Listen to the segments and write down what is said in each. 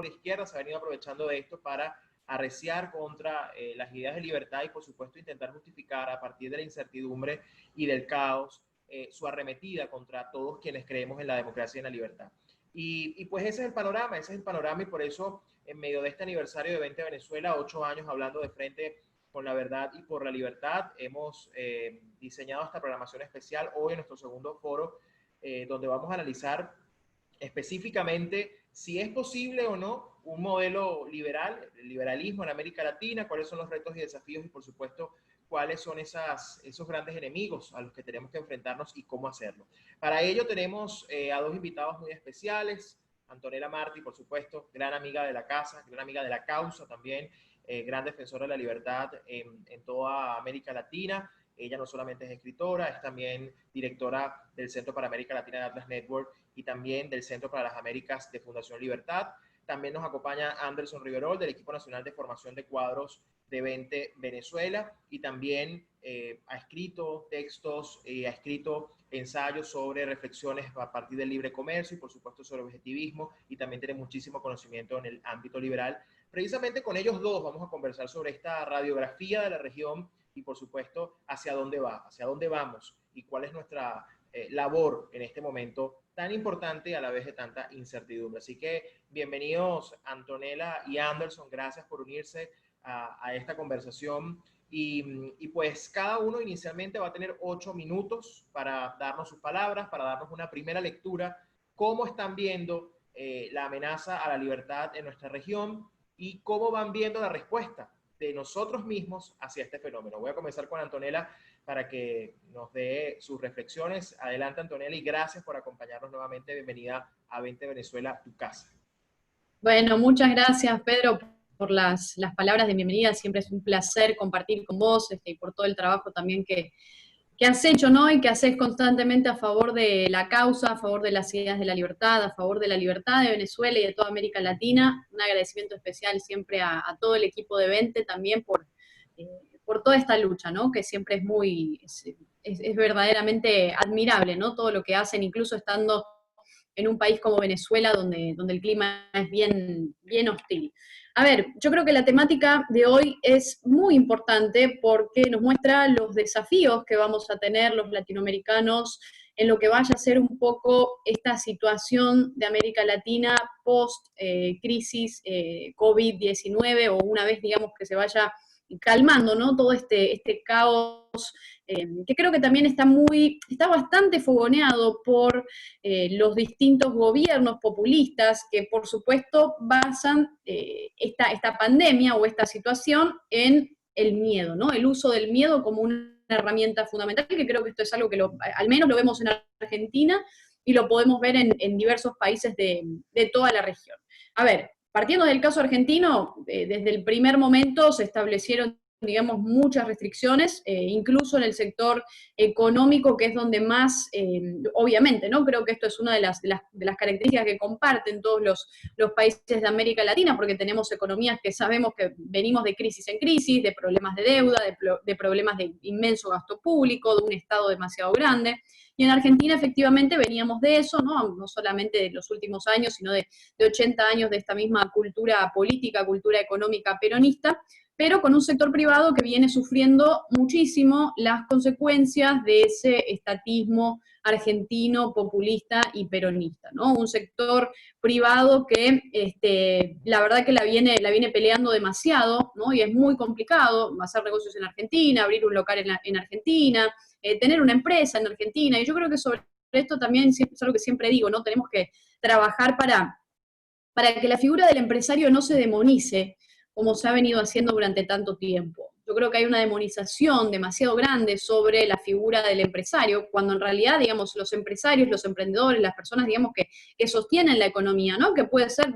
por la izquierda se ha venido aprovechando de esto para arreciar contra las ideas de libertad y, por supuesto, intentar justificar a partir de la incertidumbre y del caos su arremetida contra todos quienes creemos en la democracia y en la libertad. Y pues ese es el panorama y por eso en medio de este aniversario de 20 Venezuela, 8 años hablando de frente con la verdad y por la libertad, hemos diseñado esta programación especial hoy en nuestro segundo foro, donde vamos a analizar específicamente si es posible o no un modelo liberal, el liberalismo en América Latina, cuáles son los retos y desafíos y por supuesto cuáles son esos grandes enemigos a los que tenemos que enfrentarnos y cómo hacerlo. Para ello tenemos a dos invitados muy especiales, Antonella Martí, por supuesto, gran amiga de la casa, gran amiga de la causa también, gran defensora de la libertad en toda América Latina. Ella no solamente es escritora, es también directora del Centro para América Latina de Atlas Network y también del Centro para las Américas de Fundación Libertad. También nos acompaña Anderson Riverol del Equipo Nacional de Formación de Cuadros de 20 Venezuela y también ha escrito textos, ha escrito ensayos sobre reflexiones a partir del libre comercio y por supuesto sobre objetivismo y también tiene muchísimo conocimiento en el ámbito liberal. Precisamente con ellos dos vamos a conversar sobre esta radiografía de la región y por supuesto hacia dónde vamos y cuál es nuestra labor en este momento tan importante a la vez de tanta incertidumbre. Así que bienvenidos Antonella y Anderson, gracias por unirse a esta conversación y pues cada uno inicialmente va a tener 8 minutos para darnos sus palabras, para darnos una primera lectura, cómo están viendo la amenaza a la libertad en nuestra región y cómo van viendo la respuesta de nosotros mismos hacia este fenómeno. Voy a comenzar con Antonella para que nos dé sus reflexiones. Adelante, Antonella, y gracias por acompañarnos nuevamente. Bienvenida a 20 Venezuela, tu casa. Bueno, muchas gracias, Pedro, por las palabras de bienvenida. Siempre es un placer compartir con vos y por todo el trabajo también que has hecho, ¿no? Y que haces constantemente a favor de la causa, a favor de las ideas de la libertad, a favor de la libertad de Venezuela y de toda América Latina. Un agradecimiento especial siempre a todo el equipo de 20 también por toda esta lucha, ¿no? Que siempre es verdaderamente admirable, ¿no? Todo lo que hacen, incluso estando en un país como Venezuela, donde el clima es bien hostil. A ver, yo creo que la temática de hoy es muy importante porque nos muestra los desafíos que vamos a tener los latinoamericanos en lo que vaya a ser un poco esta situación de América Latina post-crisis COVID-19 o una vez, digamos, que se vaya calmando, ¿no? Todo este caos que creo que también está bastante fogoneado por los distintos gobiernos populistas que, por supuesto, basan esta pandemia o esta situación en el miedo, ¿no? El uso del miedo como una herramienta fundamental, que creo que esto es algo que al menos lo vemos en Argentina y lo podemos ver en diversos países de toda la región. A ver, partiendo del caso argentino, desde el primer momento se establecieron, digamos, muchas restricciones, incluso en el sector económico, que es donde más, obviamente, ¿no? Creo que esto es una de las características que comparten todos los países de América Latina, porque tenemos economías que sabemos que venimos de crisis en crisis, de problemas de deuda, de problemas de inmenso gasto público, de un Estado demasiado grande. Y en Argentina efectivamente veníamos de eso, no solamente de los últimos años, sino de 80 años de esta misma cultura política, cultura económica peronista, pero con un sector privado que viene sufriendo muchísimo las consecuencias de ese estatismo argentino, populista y peronista, ¿no? Un sector privado que la verdad que la viene peleando demasiado, ¿no? Y es muy complicado hacer negocios en Argentina, abrir un local en Argentina, tener una empresa en Argentina, y yo creo que sobre esto también es algo que siempre digo, ¿no? Tenemos que trabajar para que la figura del empresario no se demonice, como se ha venido haciendo durante tanto tiempo. Yo creo que hay una demonización demasiado grande sobre la figura del empresario, cuando en realidad, digamos, los empresarios, los emprendedores, las personas, digamos, que sostienen la economía, ¿no? Que puede ser,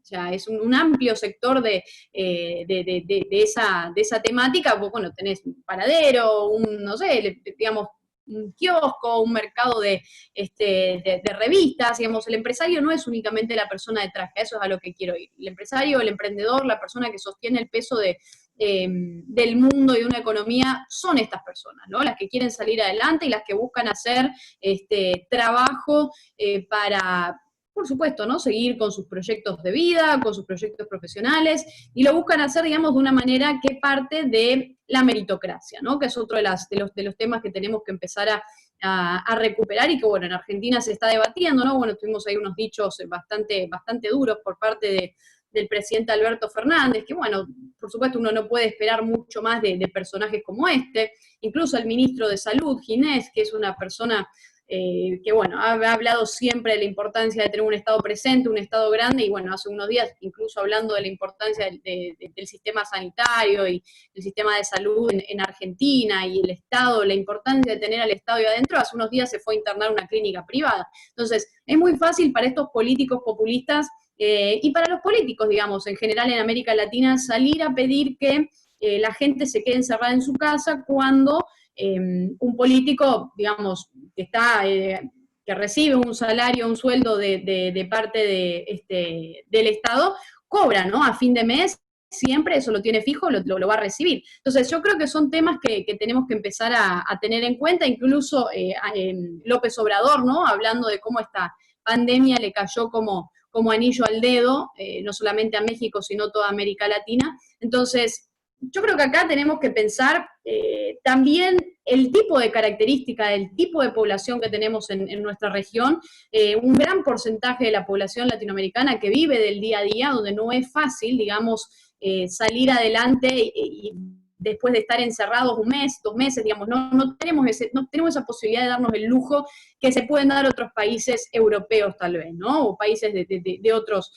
ya es un amplio sector de esa temática. Bueno, tenés un paradero, no sé, digamos, un kiosco, un mercado de revistas, digamos, el empresario no es únicamente la persona de traje, eso es a lo que quiero ir. El empresario, el emprendedor, la persona que sostiene el peso del mundo y de una economía son estas personas, ¿no? Las que quieren salir adelante y las que buscan hacer trabajo para por supuesto, ¿no? Seguir con sus proyectos de vida, con sus proyectos profesionales, y lo buscan hacer, digamos, de una manera que parte de la meritocracia, ¿no? Que es otro de los temas que tenemos que empezar a recuperar y que, bueno, en Argentina se está debatiendo, ¿no? Bueno, tuvimos ahí unos dichos bastante duros por parte del presidente Alberto Fernández, que, bueno, por supuesto uno no puede esperar mucho más de personajes como este, incluso el ministro de Salud, Ginés, que es una persona que, bueno, ha hablado siempre de la importancia de tener un Estado presente, un Estado grande, y bueno, hace unos días, incluso hablando de la importancia del sistema sanitario y el sistema de salud en Argentina y el Estado, la importancia de tener al Estado ahí adentro, hace unos días se fue a internar a una clínica privada. Entonces, es muy fácil para estos políticos populistas y para los políticos, digamos, en general en América Latina, salir a pedir que la gente se quede encerrada en su casa cuando un político, digamos, que recibe un salario, un sueldo de parte del Estado, cobra, ¿no? A fin de mes, siempre eso lo tiene fijo, lo va a recibir. Entonces, yo creo que son temas que tenemos que empezar a tener en cuenta, incluso López Obrador, ¿no? Hablando de cómo esta pandemia le cayó como anillo al dedo, no solamente a México, sino toda América Latina. Entonces, yo creo que acá tenemos que pensar también el tipo de característica, el tipo de población que tenemos en nuestra región, un gran porcentaje de la población latinoamericana que vive del día a día, donde no es fácil, digamos, salir adelante y después de estar encerrados un mes, 2 meses, digamos, no tenemos esa posibilidad de darnos el lujo que se pueden dar otros países europeos tal vez, ¿no? O países de otros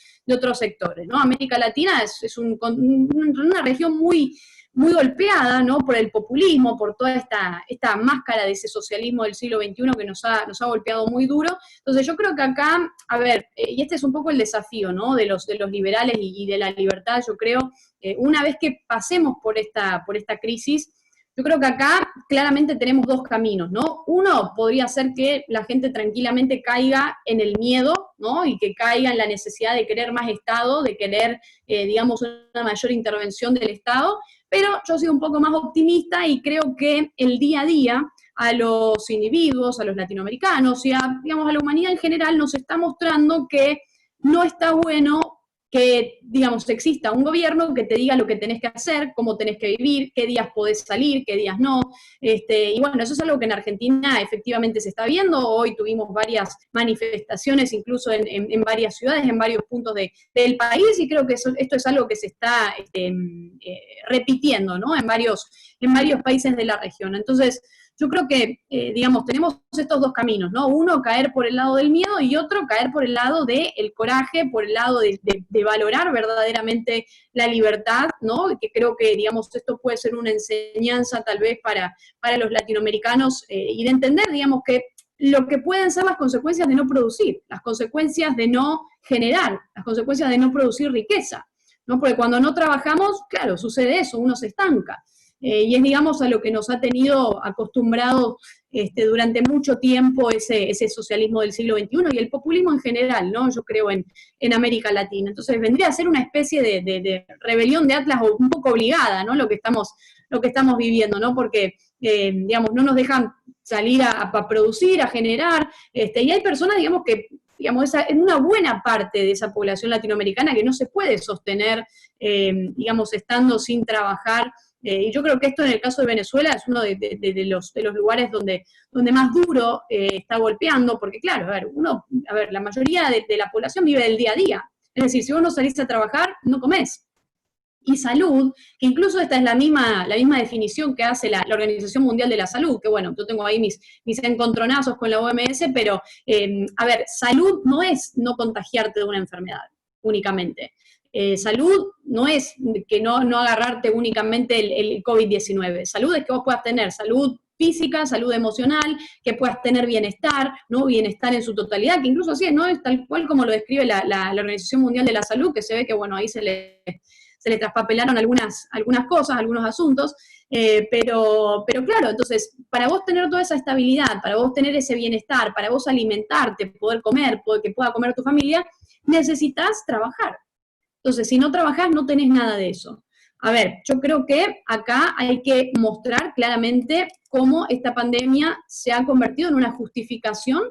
sectores, ¿no? América Latina es una región muy golpeada, ¿no? Por el populismo, por toda esta máscara de ese socialismo del siglo XXI que nos ha golpeado muy duro. Entonces yo creo que acá, a ver, y este es un poco el desafío, ¿no? De los liberales y de la libertad, yo creo, una vez que pasemos por esta crisis, yo creo que acá claramente tenemos 2 caminos, ¿no? Uno podría ser que la gente tranquilamente caiga en el miedo, ¿no? Y que caiga en la necesidad de querer más Estado, de querer, digamos, una mayor intervención del Estado, pero yo soy un poco más optimista y creo que el día a día a los individuos, a los latinoamericanos y digamos, a la humanidad en general nos está mostrando que no está bueno que, digamos, exista un gobierno que te diga lo que tenés que hacer, cómo tenés que vivir, qué días podés salir, qué días no. Y bueno, eso es algo que en Argentina efectivamente se está viendo. Hoy tuvimos varias manifestaciones, incluso en varias ciudades, en varios puntos del país, y creo que esto es algo que se está repitiendo, ¿no? En varios países de la región. Entonces, yo creo que, digamos, tenemos estos 2 caminos, ¿no? Uno, caer por el lado del miedo, y otro, caer por el lado del coraje, por el lado de valorar verdaderamente la libertad, ¿no? Que creo que, digamos, esto puede ser una enseñanza tal vez para los latinoamericanos y de entender, digamos, que lo que pueden ser las consecuencias de no producir, las consecuencias de no generar, las consecuencias de no producir riqueza, ¿no? Porque cuando no trabajamos, claro, sucede eso, uno se estanca. Y es, digamos, a lo que nos ha tenido acostumbrados durante mucho tiempo ese socialismo del siglo XXI y el populismo en general, ¿no? Yo creo en América Latina. Entonces vendría a ser una especie de rebelión de Atlas un poco obligada, ¿no? Lo que estamos viviendo, ¿no? Porque, digamos, no nos dejan salir a producir, a generar, y hay personas, digamos, que digamos, en una buena parte de esa población latinoamericana que no se puede sostener, digamos, estando sin trabajar. Y yo creo que esto en el caso de Venezuela es uno de los lugares donde más duro está golpeando, porque claro, a ver, la mayoría de la población vive del día a día. Es decir, si vos no salís a trabajar, no comés. Y salud, que incluso esta es la misma definición que hace la Organización Mundial de la Salud, que bueno, yo tengo ahí mis encontronazos con la OMS, pero a ver, salud no es no contagiarte de una enfermedad únicamente. Salud no es que no agarrarte únicamente el COVID-19. Salud es que vos puedas tener salud física, salud emocional, que puedas tener bienestar, ¿no? Bienestar en su totalidad, que incluso así, ¿no? Es tal cual como lo describe la Organización Mundial de la Salud, que se ve que, bueno, ahí se le traspapelaron algunas cosas, algunos asuntos, pero claro, entonces, para vos tener toda esa estabilidad, para vos tener ese bienestar, para vos alimentarte, poder comer, que pueda comer tu familia, necesitas trabajar. Entonces, si no trabajás, no tenés nada de eso. A ver, yo creo que acá hay que mostrar claramente cómo esta pandemia se ha convertido en una justificación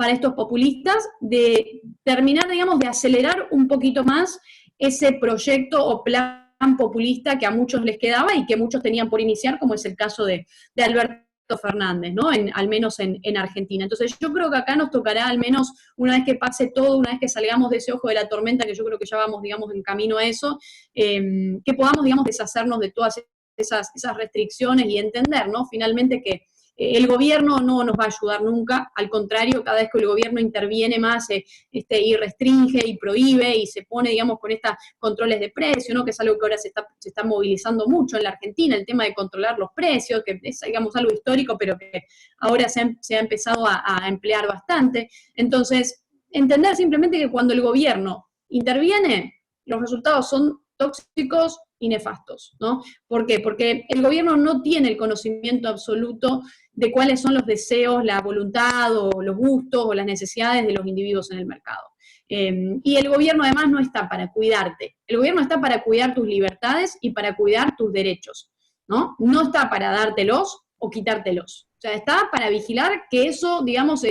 para estos populistas de terminar, digamos, de acelerar un poquito más ese proyecto o plan populista que a muchos les quedaba y que muchos tenían por iniciar, como es el caso de Alberto Fernández, ¿no? Al menos en Argentina. Entonces yo creo que acá nos tocará, al menos una vez que pase todo, una vez que salgamos de ese ojo de la tormenta, que yo creo que ya vamos, digamos, en camino a eso, que podamos, digamos, deshacernos de todas esas restricciones y entender, ¿no? Finalmente que el gobierno no nos va a ayudar nunca, al contrario, cada vez que el gobierno interviene más y restringe y prohíbe y se pone, digamos, con estos controles de precio, ¿no? Que es algo que ahora se está movilizando mucho en la Argentina, el tema de controlar los precios, que es, digamos, algo histórico, pero que ahora se ha empezado a emplear bastante. Entonces, entender simplemente que cuando el gobierno interviene, los resultados son tóxicos y nefastos, ¿no? ¿Por qué? Porque el gobierno no tiene el conocimiento absoluto de cuáles son los deseos, la voluntad o los gustos o las necesidades de los individuos en el mercado. Y el gobierno además no está para cuidarte, el gobierno está para cuidar tus libertades y para cuidar tus derechos, ¿no? No está para dártelos o quitártelos. O sea, está para vigilar que eso, digamos,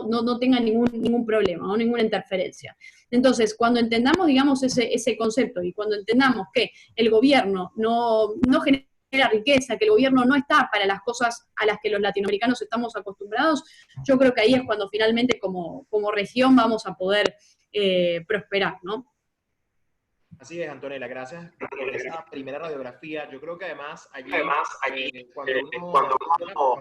no tenga ningún problema, ¿no? Ninguna interferencia. Entonces, cuando entendamos, digamos, ese concepto y cuando entendamos que el gobierno no genera riqueza, que el gobierno no está para las cosas a las que los latinoamericanos estamos acostumbrados, yo creo que ahí es cuando finalmente como región vamos a poder prosperar, ¿no? Así es, Antonella, gracias por esa primera radiografía. Yo creo que además allí, cuando uno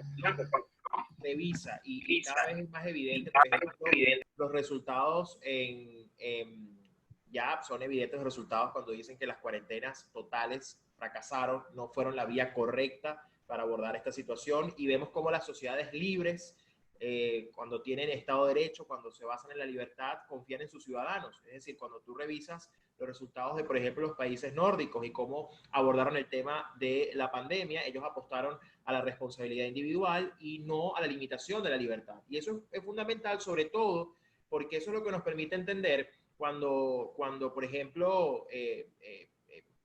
revisa y cada vez es más evidente, por ejemplo, los resultados ya son evidentes los resultados cuando dicen que las cuarentenas totales fracasaron, no fueron la vía correcta para abordar esta situación, y vemos cómo las sociedades libres, cuando tienen Estado de Derecho, cuando se basan en la libertad, confían en sus ciudadanos. Es decir, cuando tú revisas los resultados de, por ejemplo, los países nórdicos y cómo abordaron el tema de la pandemia, ellos apostaron a la responsabilidad individual y no a la limitación de la libertad. Y eso es fundamental, sobre todo porque eso es lo que nos permite entender cuando por ejemplo,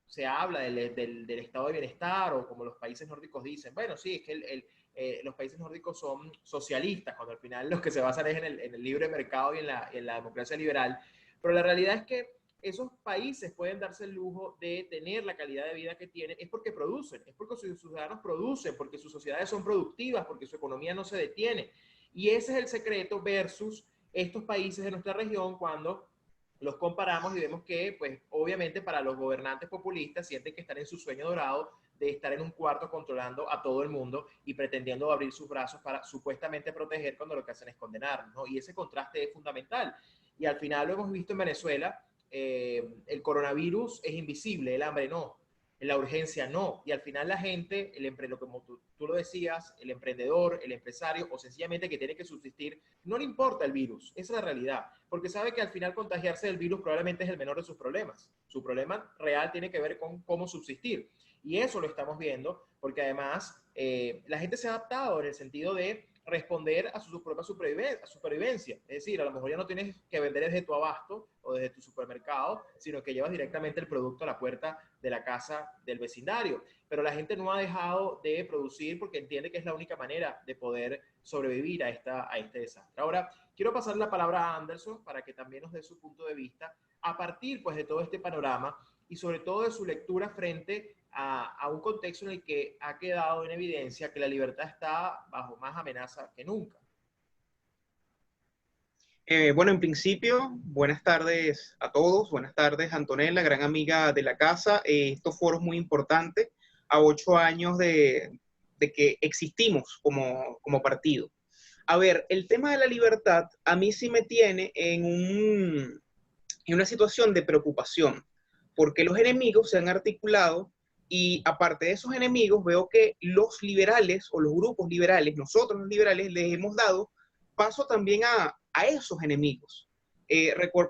se habla del estado de bienestar, o como los países nórdicos dicen, bueno, sí, es que los países nórdicos son socialistas, cuando al final los que se basan es en el libre mercado y en la democracia liberal. Pero la realidad es que esos países pueden darse el lujo de tener la calidad de vida que tienen, es porque producen, es porque sus ciudadanos producen, porque sus sociedades son productivas, porque su economía no se detiene. Y ese es el secreto versus estos países de nuestra región, cuando los comparamos y vemos que, pues, obviamente para los gobernantes populistas sienten que están en su sueño dorado de estar en un cuarto controlando a todo el mundo y pretendiendo abrir sus brazos para supuestamente proteger, cuando lo que hacen es condenar, ¿no? Y ese contraste es fundamental. Y al final lo hemos visto en Venezuela. El coronavirus es invisible, el hambre no, la urgencia no, y al final la gente, como tú lo decías, el emprendedor, el empresario, o sencillamente que tiene que subsistir, no le importa el virus, esa es la realidad, porque sabe que al final contagiarse del virus probablemente es el menor de sus problemas. Su problema real tiene que ver con cómo subsistir, y eso lo estamos viendo, porque además la gente se ha adaptado en el sentido de responder a su propia supervivencia. Es decir, a lo mejor ya no tienes que vender desde tu abasto o desde tu supermercado, sino que llevas directamente el producto a la puerta de la casa del vecindario. Pero la gente no ha dejado de producir porque entiende que es la única manera de poder sobrevivir a este desastre. Ahora, quiero pasar la palabra a Anderson para que también nos dé su punto de vista a partir, pues, de todo este panorama y sobre todo de su lectura frente a un contexto en el que ha quedado en evidencia que la libertad está bajo más amenaza que nunca. Bueno, en principio, buenas tardes a todos, buenas tardes Antonella, gran amiga de la casa. Estos foros muy importantes a 8 años de que existimos como partido. A ver, el tema de la libertad a mí sí me tiene en una situación de preocupación, porque los enemigos se han articulado y aparte de esos enemigos veo que los liberales o los grupos liberales, nosotros los liberales, les hemos dado paso también a esos enemigos.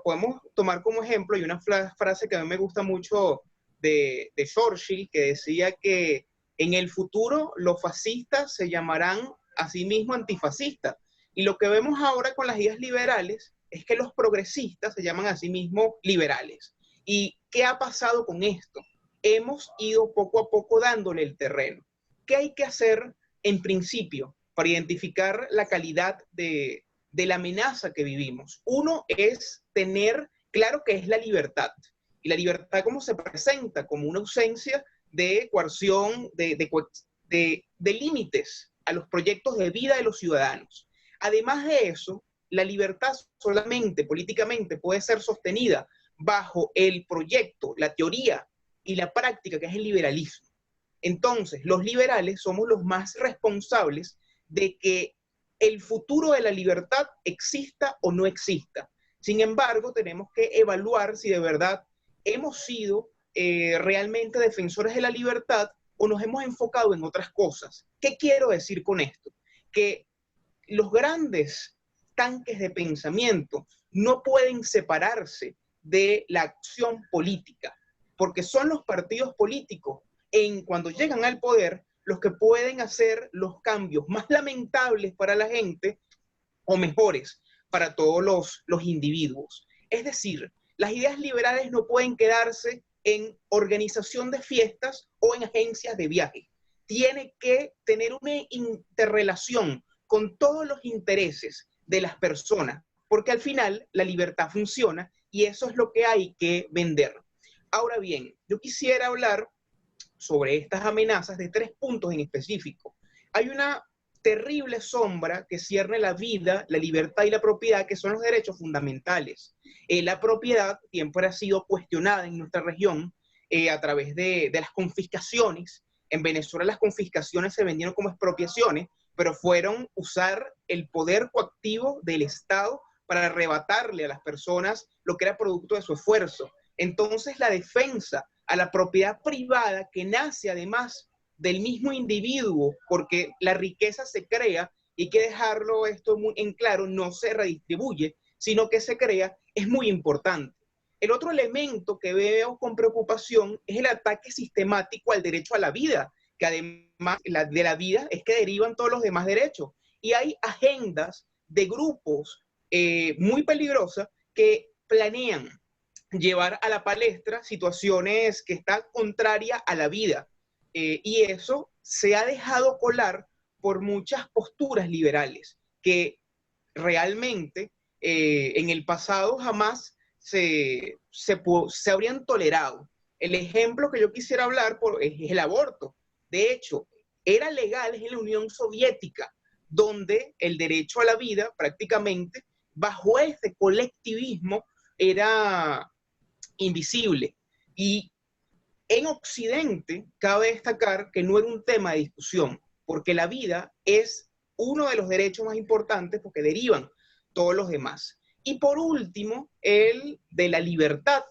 Podemos tomar como ejemplo, y una frase que a mí me gusta mucho de Churchill, que decía que en el futuro los fascistas se llamarán a sí mismos antifascistas. Y lo que vemos ahora con las ideas liberales es que los progresistas se llaman a sí mismos liberales. ¿Y qué ha pasado con esto? Hemos ido poco a poco dándole el terreno. ¿Qué hay que hacer en principio para identificar la calidad de de la amenaza que vivimos. Uno es tener claro que es la libertad. Y la libertad, ¿cómo se presenta? Como una ausencia de coerción, de límites a los proyectos de vida de los ciudadanos. Además de eso, la libertad solamente políticamente puede ser sostenida bajo el proyecto, la teoría y la práctica que es el liberalismo. Entonces, los liberales somos los más responsables de que el futuro de la libertad exista o no exista. Sin embargo, tenemos que evaluar si de verdad hemos sido realmente defensores de la libertad o nos hemos enfocado en otras cosas. ¿Qué quiero decir con esto? Que los grandes tanques de pensamiento no pueden separarse de la acción política, porque son los partidos políticos, cuando llegan al poder, los que pueden hacer los cambios más lamentables para la gente o mejores para todos los individuos. Es decir, las ideas liberales no pueden quedarse en organización de fiestas o en agencias de viaje. Tiene que tener una interrelación con todos los intereses de las personas, porque al final la libertad funciona y eso es lo que hay que vender. Ahora bien, yo quisiera hablar sobre estas amenazas de 3 puntos en específico. Hay una terrible sombra que cierne la vida, la libertad y la propiedad, que son los derechos fundamentales. La propiedad siempre ha sido cuestionada en nuestra región a través de las confiscaciones. En Venezuela las confiscaciones se vendieron como expropiaciones, pero fueron usar el poder coactivo del Estado para arrebatarle a las personas lo que era producto de su esfuerzo. Entonces la defensa a la propiedad privada, que nace además del mismo individuo, porque la riqueza se crea, y hay que dejarlo esto muy en claro, no se redistribuye, sino que se crea, es muy importante. El otro elemento que veo con preocupación es el ataque sistemático al derecho a la vida, que además de la vida es que derivan todos los demás derechos. Y hay agendas de grupos muy peligrosas que planean llevar a la palestra situaciones que están contrarias a la vida. Y eso se ha dejado colar por muchas posturas liberales que realmente en el pasado jamás se habrían tolerado. El ejemplo que yo quisiera hablar es el aborto. De hecho, era legal en la Unión Soviética, donde el derecho a la vida prácticamente bajo ese colectivismo era invisible. Y en Occidente cabe destacar que no era un tema de discusión, porque la vida es uno de los derechos más importantes porque derivan todos los demás. Y por último, el de la libertad.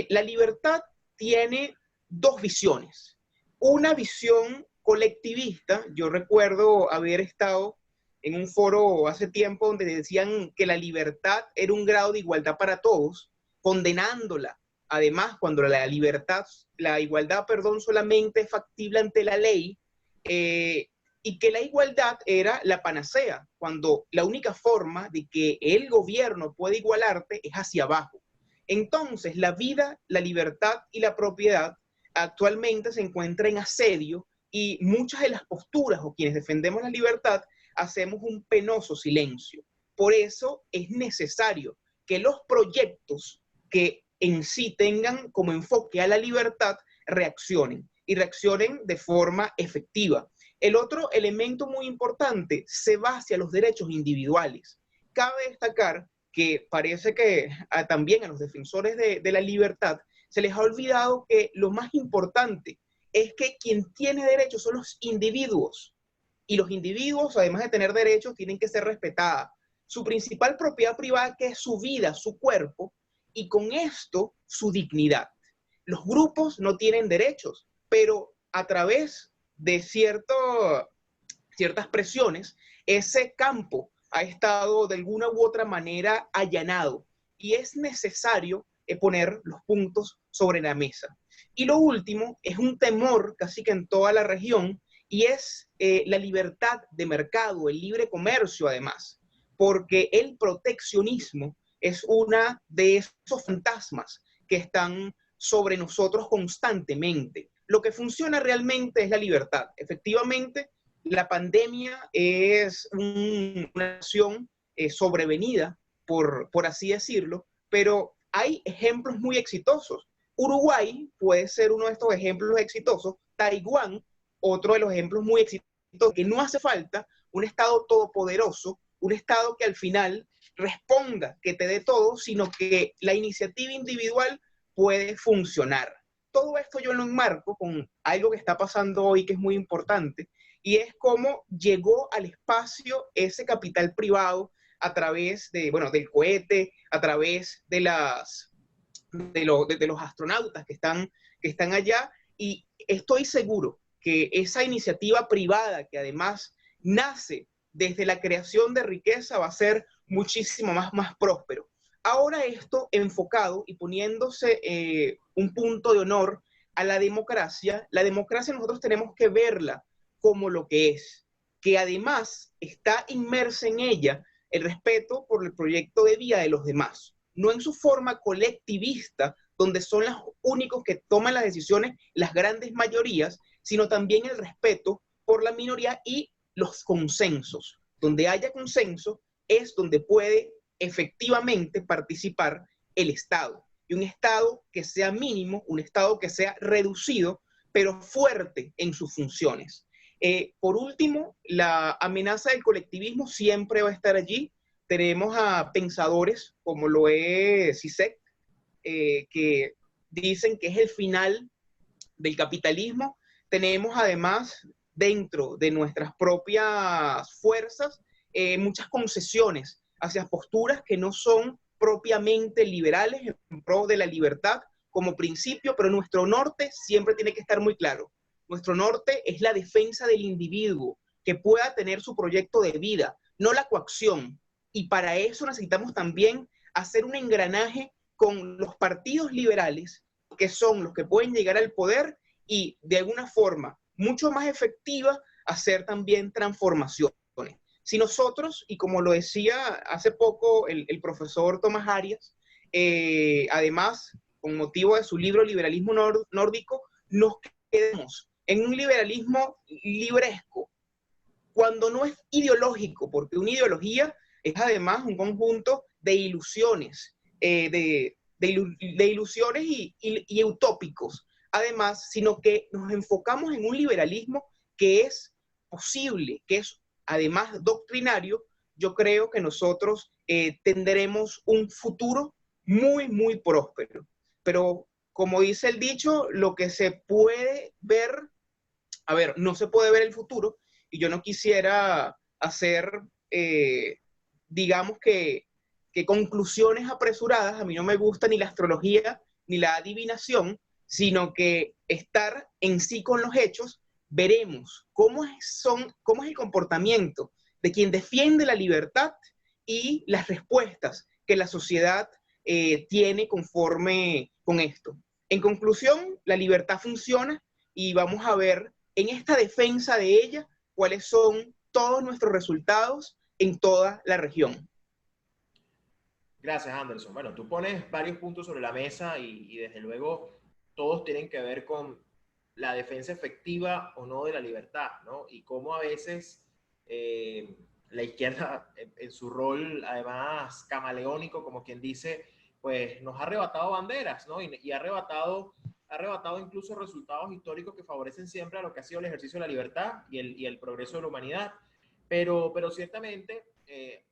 La libertad tiene 2 visiones. Una visión colectivista. Yo recuerdo haber estado en un foro hace tiempo donde decían que la libertad era un grado de igualdad para todos, condenándola. Además, cuando la igualdad, solamente es factible ante la ley, y que la igualdad era la panacea, cuando la única forma de que el gobierno pueda igualarte es hacia abajo. Entonces, la vida, la libertad y la propiedad actualmente se encuentran en asedio y muchas de las posturas o quienes defendemos la libertad hacemos un penoso silencio. Por eso es necesario que los proyectos que en sí tengan como enfoque a la libertad reaccionen y reaccionen de forma efectiva. El otro elemento muy importante se va hacia los derechos individuales. Cabe destacar que parece que también a los defensores de la libertad se les ha olvidado que lo más importante es que quien tiene derechos son los individuos. Y los individuos, además de tener derechos, tienen que ser respetados. Su principal propiedad privada, que es su vida, su cuerpo, y con esto su dignidad. Los grupos no tienen derechos, pero a través de ciertas presiones, ese campo ha estado de alguna u otra manera allanado y es necesario poner los puntos sobre la mesa. Y lo último es un temor casi que en toda la región y es la libertad de mercado, el libre comercio además, porque el proteccionismo es una de esos fantasmas que están sobre nosotros constantemente. Lo que funciona realmente es la libertad. Efectivamente, la pandemia es una acción sobrevenida, por así decirlo, pero hay ejemplos muy exitosos. Uruguay puede ser uno de estos ejemplos exitosos, Taiwán, otro de los ejemplos muy exitosos, que no hace falta un Estado todopoderoso, un Estado que al final responda, que te dé todo, sino que la iniciativa individual puede funcionar. Todo esto yo lo enmarco con algo que está pasando hoy que es muy importante, y es cómo llegó al espacio ese capital privado a través de, bueno, del cohete, a través de los astronautas que están allá, y estoy seguro que esa iniciativa privada, que además nace desde la creación de riqueza, va a ser muchísimo más próspero. Ahora esto enfocado y poniéndose un punto de honor a la democracia nosotros tenemos que verla como lo que es, que además está inmersa en ella el respeto por el proyecto de vida de los demás, no en su forma colectivista, donde son los únicos que toman las decisiones, las grandes mayorías, sino también el respeto por la minoría y los consensos. Donde haya consenso es donde puede efectivamente participar el Estado. Y un Estado que sea mínimo, un Estado que sea reducido, pero fuerte en sus funciones. Por último, la amenaza del colectivismo siempre va a estar allí. Tenemos a pensadores como lo es Zizek, que dicen que es el final del capitalismo. Tenemos además dentro de nuestras propias fuerzas muchas concesiones hacia posturas que no son propiamente liberales en pro de la libertad como principio, pero nuestro norte siempre tiene que estar muy claro. Nuestro norte es la defensa del individuo, que pueda tener su proyecto de vida, no la coacción. Y para eso necesitamos también hacer un engranaje con los partidos liberales, que son los que pueden llegar al poder y de alguna forma mucho más efectiva hacer también transformaciones. Si nosotros, y como lo decía hace poco el profesor Tomás Arias, además, con motivo de su libro Liberalismo Nórdico, nos quedamos en un liberalismo libresco, cuando no es ideológico, porque una ideología es además un conjunto de ilusiones, de ilusiones y utópicos, además, sino que nos enfocamos en un liberalismo que es posible, que es además doctrinario. Yo creo que nosotros tendremos un futuro muy próspero. Pero como dice el dicho, lo que se puede ver, a ver, no se puede ver el futuro, y yo no quisiera hacer, digamos que conclusiones apresuradas. A mí no me gusta ni la astrología ni la adivinación, sino que estar en sí con los hechos. Veremos cómo es el comportamiento de quien defiende la libertad y las respuestas que la sociedad tiene conforme con esto. En conclusión, la libertad funciona y vamos a ver en esta defensa de ella cuáles son todos nuestros resultados en toda la región. Gracias, Anderson. Bueno, tú pones varios puntos sobre la mesa y desde luego todos tienen que ver con la defensa efectiva o no de la libertad, ¿no? Y cómo a veces la izquierda, en su rol además camaleónico, como quien dice, pues nos ha arrebatado banderas, ¿no? Y ha arrebatado incluso resultados históricos que favorecen siempre a lo que ha sido el ejercicio de la libertad y el progreso de la humanidad. Pero ciertamente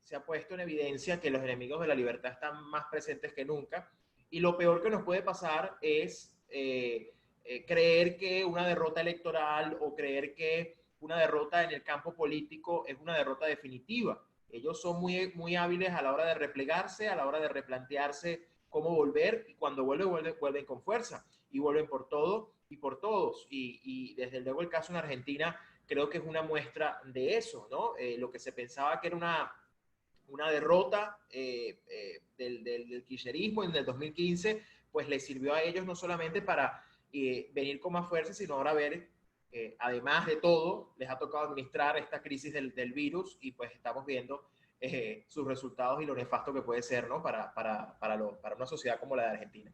se ha puesto en evidencia que los enemigos de la libertad están más presentes que nunca, y lo peor que nos puede pasar es creer que una derrota electoral o creer que una derrota en el campo político es una derrota definitiva. Ellos son muy hábiles a la hora de replegarse, a la hora de replantearse cómo volver, y cuando vuelven con fuerza, y vuelven por todo y por todos. Y desde luego el caso en Argentina creo que es una muestra de eso, ¿no? Lo que se pensaba que era una derrota del kirchnerismo en el 2015, pues les sirvió a ellos no solamente para venir con más fuerza, sino ahora ver, además de todo, les ha tocado administrar esta crisis del virus, y pues estamos viendo sus resultados y lo nefasto que puede ser, ¿no? Para una sociedad como la de Argentina.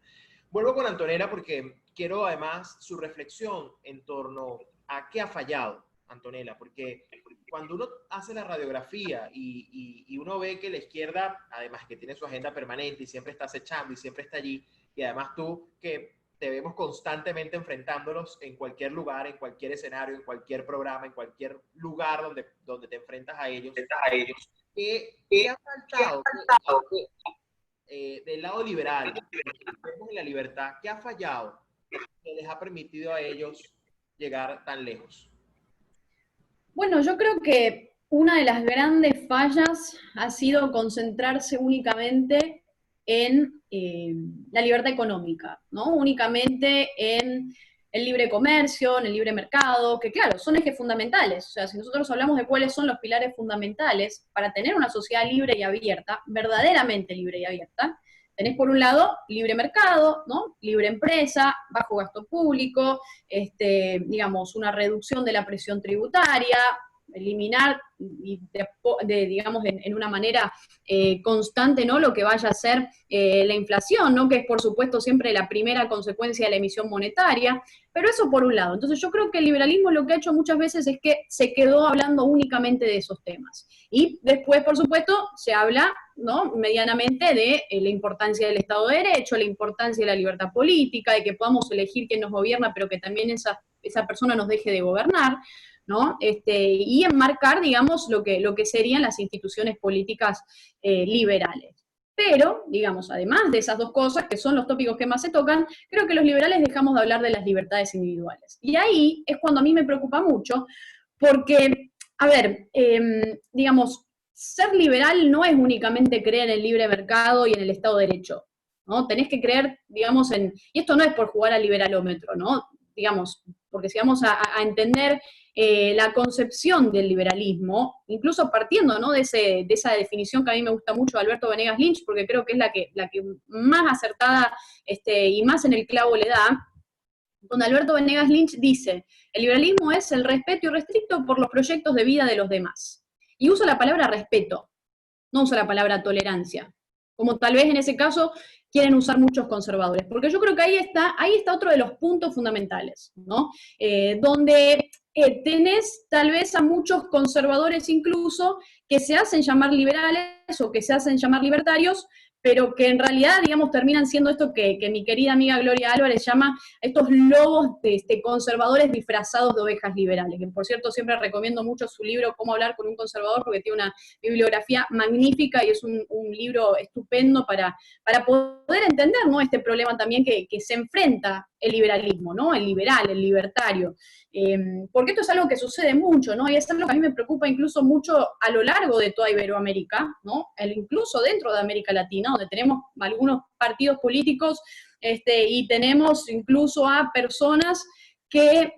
Vuelvo con Antonella porque quiero además su reflexión en torno a qué ha fallado Antonella, porque cuando uno hace la radiografía y uno ve que la izquierda, además que tiene su agenda permanente y siempre está acechando y siempre está allí, y además tú que te vemos constantemente enfrentándolos en cualquier lugar, en cualquier escenario, en cualquier programa, en cualquier lugar donde te enfrentas a ellos, ¿qué ha faltado del lado liberal, en la libertad? ¿Qué ha fallado que les ha permitido a ellos llegar tan lejos? Bueno, yo creo que una de las grandes fallas ha sido concentrarse únicamente en la libertad económica, ¿no? Únicamente en el libre comercio, en el libre mercado, que claro, son ejes fundamentales. O sea, si nosotros hablamos de cuáles son los pilares fundamentales para tener una sociedad libre y abierta, verdaderamente libre y abierta, tenés por un lado libre mercado, ¿no? Libre empresa, bajo gasto público, digamos, una reducción de la presión tributaria, eliminar, digamos, en una manera constante, ¿no? Lo que vaya a ser la inflación, ¿no? Que es, por supuesto, siempre la primera consecuencia de la emisión monetaria, pero eso por un lado. Entonces yo creo que el liberalismo lo que ha hecho muchas veces es que se quedó hablando únicamente de esos temas. Y después, por supuesto, se habla, ¿no? Medianamente de la importancia del Estado de Derecho, la importancia de la libertad política, de que podamos elegir quién nos gobierna, pero que también esa persona nos deje de gobernar, ¿no? Y enmarcar, digamos, lo que serían las instituciones políticas liberales. Pero, digamos, además de esas dos cosas, que son los tópicos que más se tocan, creo que los liberales dejamos de hablar de las libertades individuales. Y ahí es cuando a mí me preocupa mucho, porque, a ver, digamos, ser liberal no es únicamente creer en el libre mercado y en el Estado de Derecho, ¿no? Tenés que creer, digamos, y esto no es por jugar al liberalómetro, ¿no? Digamos, porque si vamos a entender la concepción del liberalismo, incluso partiendo, ¿no? de esa definición que a mí me gusta mucho de Alberto Venegas Lynch, porque creo que es la que más acertada y más en el clavo le da, donde Alberto Venegas Lynch dice: el liberalismo es el respeto irrestricto por los proyectos de vida de los demás. Y uso la palabra respeto, no uso la palabra tolerancia, como tal vez en ese caso quieren usar muchos conservadores, porque yo creo que ahí está otro de los puntos fundamentales, ¿no? Donde tenés tal vez a muchos conservadores incluso que se hacen llamar liberales o que se hacen llamar libertarios, pero que en realidad, digamos, terminan siendo esto que mi querida amiga Gloria Álvarez llama estos lobos conservadores disfrazados de ovejas liberales, que por cierto siempre recomiendo mucho su libro Cómo hablar con un conservador, porque tiene una bibliografía magnífica y es un libro estupendo para poder entender, ¿no? Este problema también que se enfrenta el liberalismo, ¿no? El liberal, el libertario. Porque esto es algo que sucede mucho, ¿no? Y es algo que a mí me preocupa incluso mucho a lo largo de toda Iberoamérica, ¿no? Incluso dentro de América Latina, donde tenemos algunos partidos políticos y tenemos incluso a personas que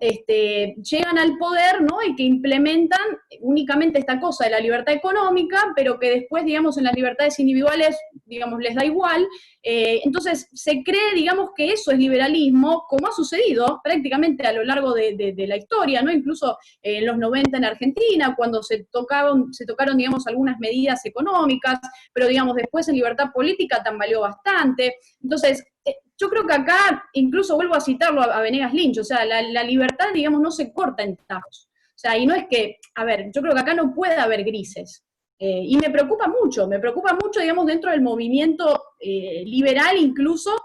llegan al poder, ¿no? Y que implementan únicamente esta cosa de la libertad económica, pero que después, digamos, en las libertades individuales, digamos, les da igual. Entonces, se cree, digamos, que eso es liberalismo, como ha sucedido prácticamente a lo largo de la historia, ¿no? Incluso en los 90 en Argentina, cuando se tocaron, digamos, algunas medidas económicas, pero, digamos, después en libertad política tambaleó bastante. Entonces, yo creo que acá, incluso vuelvo a citarlo a Venegas Lynch, o sea, la libertad, digamos, no se corta en tajos. O sea, y no es que, a ver, yo creo que acá no puede haber grises. Y me preocupa mucho, digamos, dentro del movimiento liberal incluso,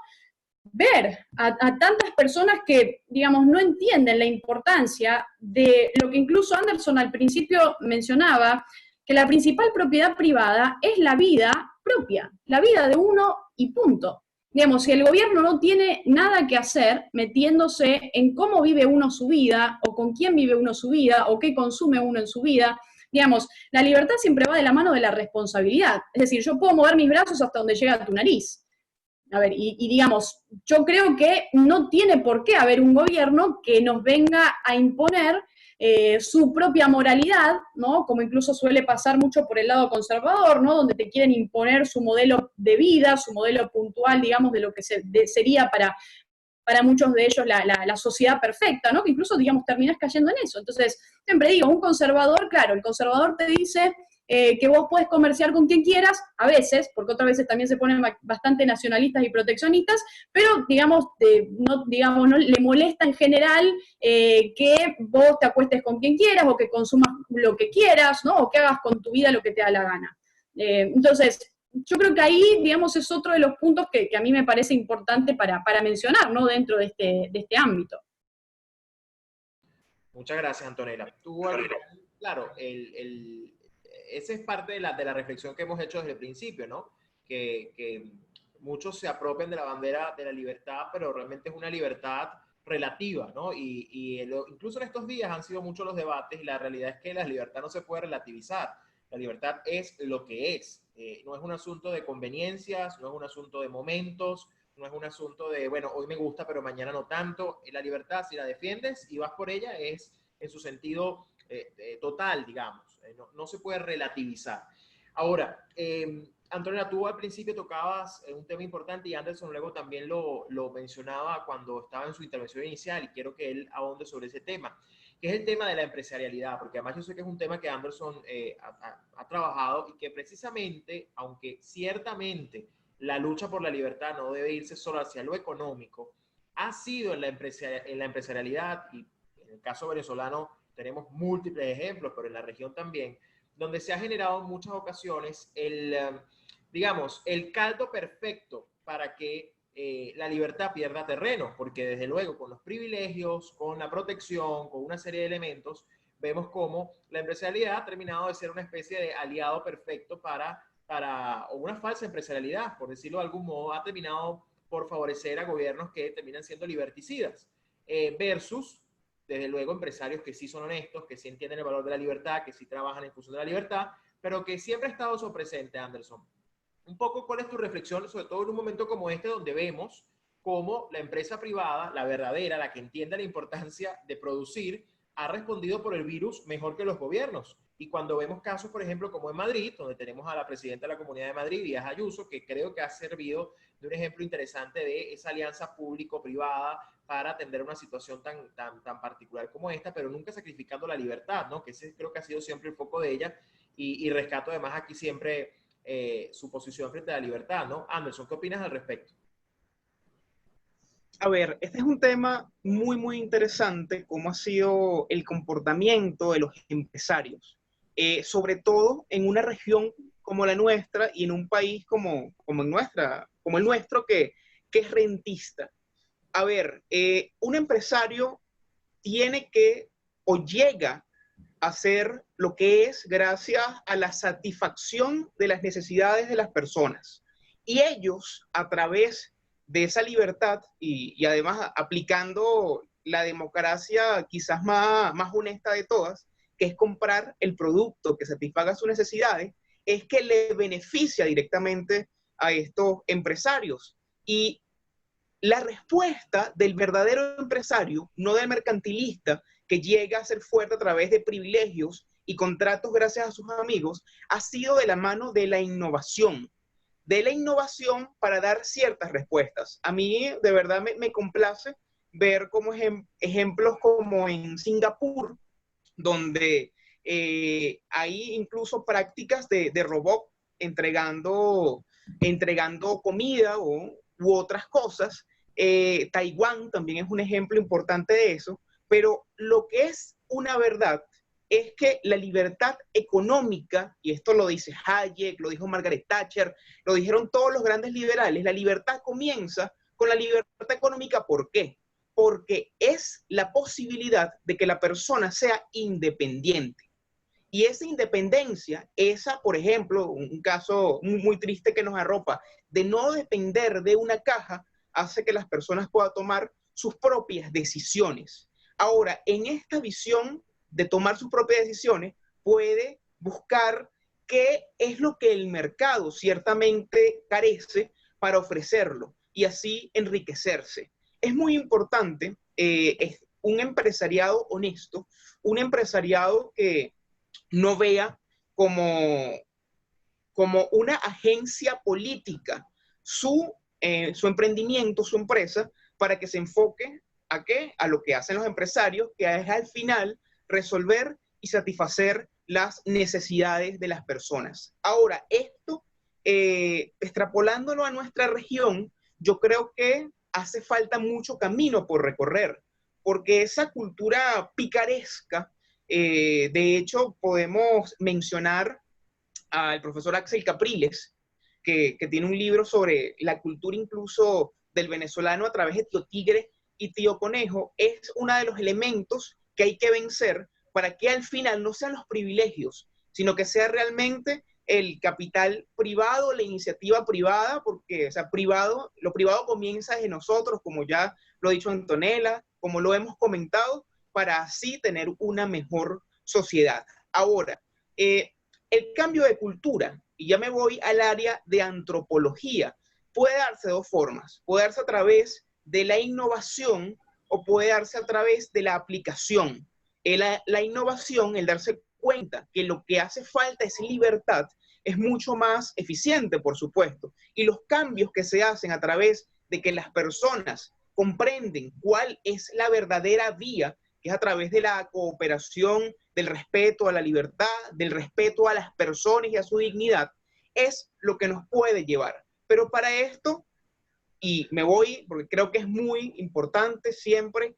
ver a tantas personas que, digamos, no entienden la importancia de lo que incluso Anderson al principio mencionaba, que la principal propiedad privada es la vida propia, la vida de uno y punto. Digamos, si el gobierno no tiene nada que hacer metiéndose en cómo vive uno su vida, o con quién vive uno su vida, o qué consume uno en su vida, digamos, la libertad siempre va de la mano de la responsabilidad. Es decir, yo puedo mover mis brazos hasta donde llega tu nariz. A ver, y digamos, yo creo que no tiene por qué haber un gobierno que nos venga a imponer su propia moralidad, ¿no? Como incluso suele pasar mucho por el lado conservador, ¿no? Donde te quieren imponer su modelo de vida, su modelo puntual, digamos, de lo que sería para muchos de ellos la sociedad perfecta, ¿no? Que incluso, digamos, terminás cayendo en eso. Entonces, siempre digo, un conservador, claro, el conservador te dice, que vos podés comerciar con quien quieras, a veces, porque otras veces también se ponen bastante nacionalistas y proteccionistas, pero no le molesta en general que vos te acuestes con quien quieras o que consumas lo que quieras, ¿no? O que hagas con tu vida lo que te da la gana. Entonces, yo creo que ahí, digamos, es otro de los puntos que a mí me parece importante para mencionar, ¿no? Dentro de este ámbito. Muchas gracias, Antonella. Claro, esa es parte de la reflexión que hemos hecho desde el principio, ¿no? Que muchos se apropian de la bandera de la libertad, pero realmente es una libertad relativa, ¿no? Incluso en estos días han sido muchos los debates y la realidad es que la libertad no se puede relativizar. La libertad es lo que es. No es un asunto de conveniencias, no es un asunto de momentos, no es un asunto de, bueno, hoy me gusta, pero mañana no tanto. La libertad, si la defiendes y vas por ella, es en su sentido total, digamos. No se puede relativizar. Ahora, Antonella, tú al principio tocabas un tema importante y Anderson luego también lo mencionaba cuando estaba en su intervención inicial y quiero que él ahonde sobre ese tema, que es el tema de la empresarialidad, porque además yo sé que es un tema que Anderson ha trabajado y que precisamente, aunque ciertamente la lucha por la libertad no debe irse solo hacia lo económico, ha sido en la empresarialidad, y en el caso venezolano tenemos múltiples ejemplos, pero en la región también, donde se ha generado en muchas ocasiones digamos, el caldo perfecto para que la libertad pierda terreno, porque desde luego con los privilegios, con la protección, con una serie de elementos, vemos cómo la empresarialidad ha terminado de ser una especie de aliado perfecto o una falsa empresarialidad, por decirlo de algún modo, ha terminado por favorecer a gobiernos que terminan siendo liberticidas, versus, desde luego, empresarios que sí son honestos, que sí entienden el valor de la libertad, que sí trabajan en función de la libertad, pero que siempre ha estado eso presente, Anderson. Un poco, ¿cuál es tu reflexión, sobre todo en un momento como este, donde vemos cómo la empresa privada, la verdadera, la que entiende la importancia de producir, ha respondido por el virus mejor que los gobiernos? Y cuando vemos casos, por ejemplo, como en Madrid, donde tenemos a la presidenta de la Comunidad de Madrid, Díaz Ayuso, que creo que ha servido de un ejemplo interesante de esa alianza público-privada para atender una situación tan particular como esta, pero nunca sacrificando la libertad, ¿no? Que ese creo que ha sido siempre el foco de ella, y rescato además aquí siempre su posición frente a la libertad, ¿no? Anderson, ¿qué opinas al respecto? A ver, este es un tema muy, muy interesante, cómo ha sido el comportamiento de los empresarios, sobre todo en una región como la nuestra y en un país como el nuestro que es rentista. A ver, un empresario tiene que o llega a hacer lo que es gracias a la satisfacción de las necesidades de las personas. Y ellos, a través de esa libertad y además aplicando la democracia quizás más honesta de todas, que es comprar el producto que satisfaga sus necesidades, es que le beneficia directamente a estos empresarios. Y la respuesta del verdadero empresario, no del mercantilista que llega a ser fuerte a través de privilegios y contratos gracias a sus amigos, ha sido de la mano de la innovación para dar ciertas respuestas. A mí de verdad me complace ver como ejemplos como en Singapur, donde hay incluso prácticas de robot entregando comida u otras cosas. Taiwán también es un ejemplo importante de eso, pero lo que es una verdad es que la libertad económica, y esto lo dice Hayek, lo dijo Margaret Thatcher, lo dijeron todos los grandes liberales, la libertad comienza con la libertad económica. ¿Por qué? Porque es la posibilidad de que la persona sea independiente. Y esa independencia, por ejemplo, un caso muy triste que nos arropa, de no depender de una caja, hace que las personas puedan tomar sus propias decisiones. Ahora, en esta visión de tomar sus propias decisiones, puede buscar qué es lo que el mercado ciertamente carece para ofrecerlo y así enriquecerse. Es muy importante un empresariado honesto, un empresariado que no vea como una agencia política su emprendimiento, su empresa, para que se enfoque ¿a qué? A lo que hacen los empresarios, que es al final resolver y satisfacer las necesidades de las personas. Ahora, esto, extrapolándolo a nuestra región, yo creo que hace falta mucho camino por recorrer, porque esa cultura picaresca, de hecho, podemos mencionar al profesor Axel Capriles, que tiene un libro sobre la cultura incluso del venezolano a través de Tío Tigre y Tío Conejo. Es uno de los elementos que hay que vencer para que al final no sean los privilegios, sino que sea realmente el capital privado, la iniciativa privada, porque o sea, lo privado comienza desde nosotros, como ya lo ha dicho Antonella, como lo hemos comentado, para así tener una mejor sociedad. Ahora, el cambio de cultura, y ya me voy al área de antropología, puede darse de dos formas. Puede darse a través de la innovación o puede darse a través de la aplicación. La innovación, el darse cuenta que lo que hace falta es libertad, es mucho más eficiente, por supuesto. Y los cambios que se hacen a través de que las personas comprenden cuál es la verdadera vía, que es a través de la cooperación, del respeto a la libertad, del respeto a las personas y a su dignidad, es lo que nos puede llevar. Pero para esto, y me voy porque creo que es muy importante siempre,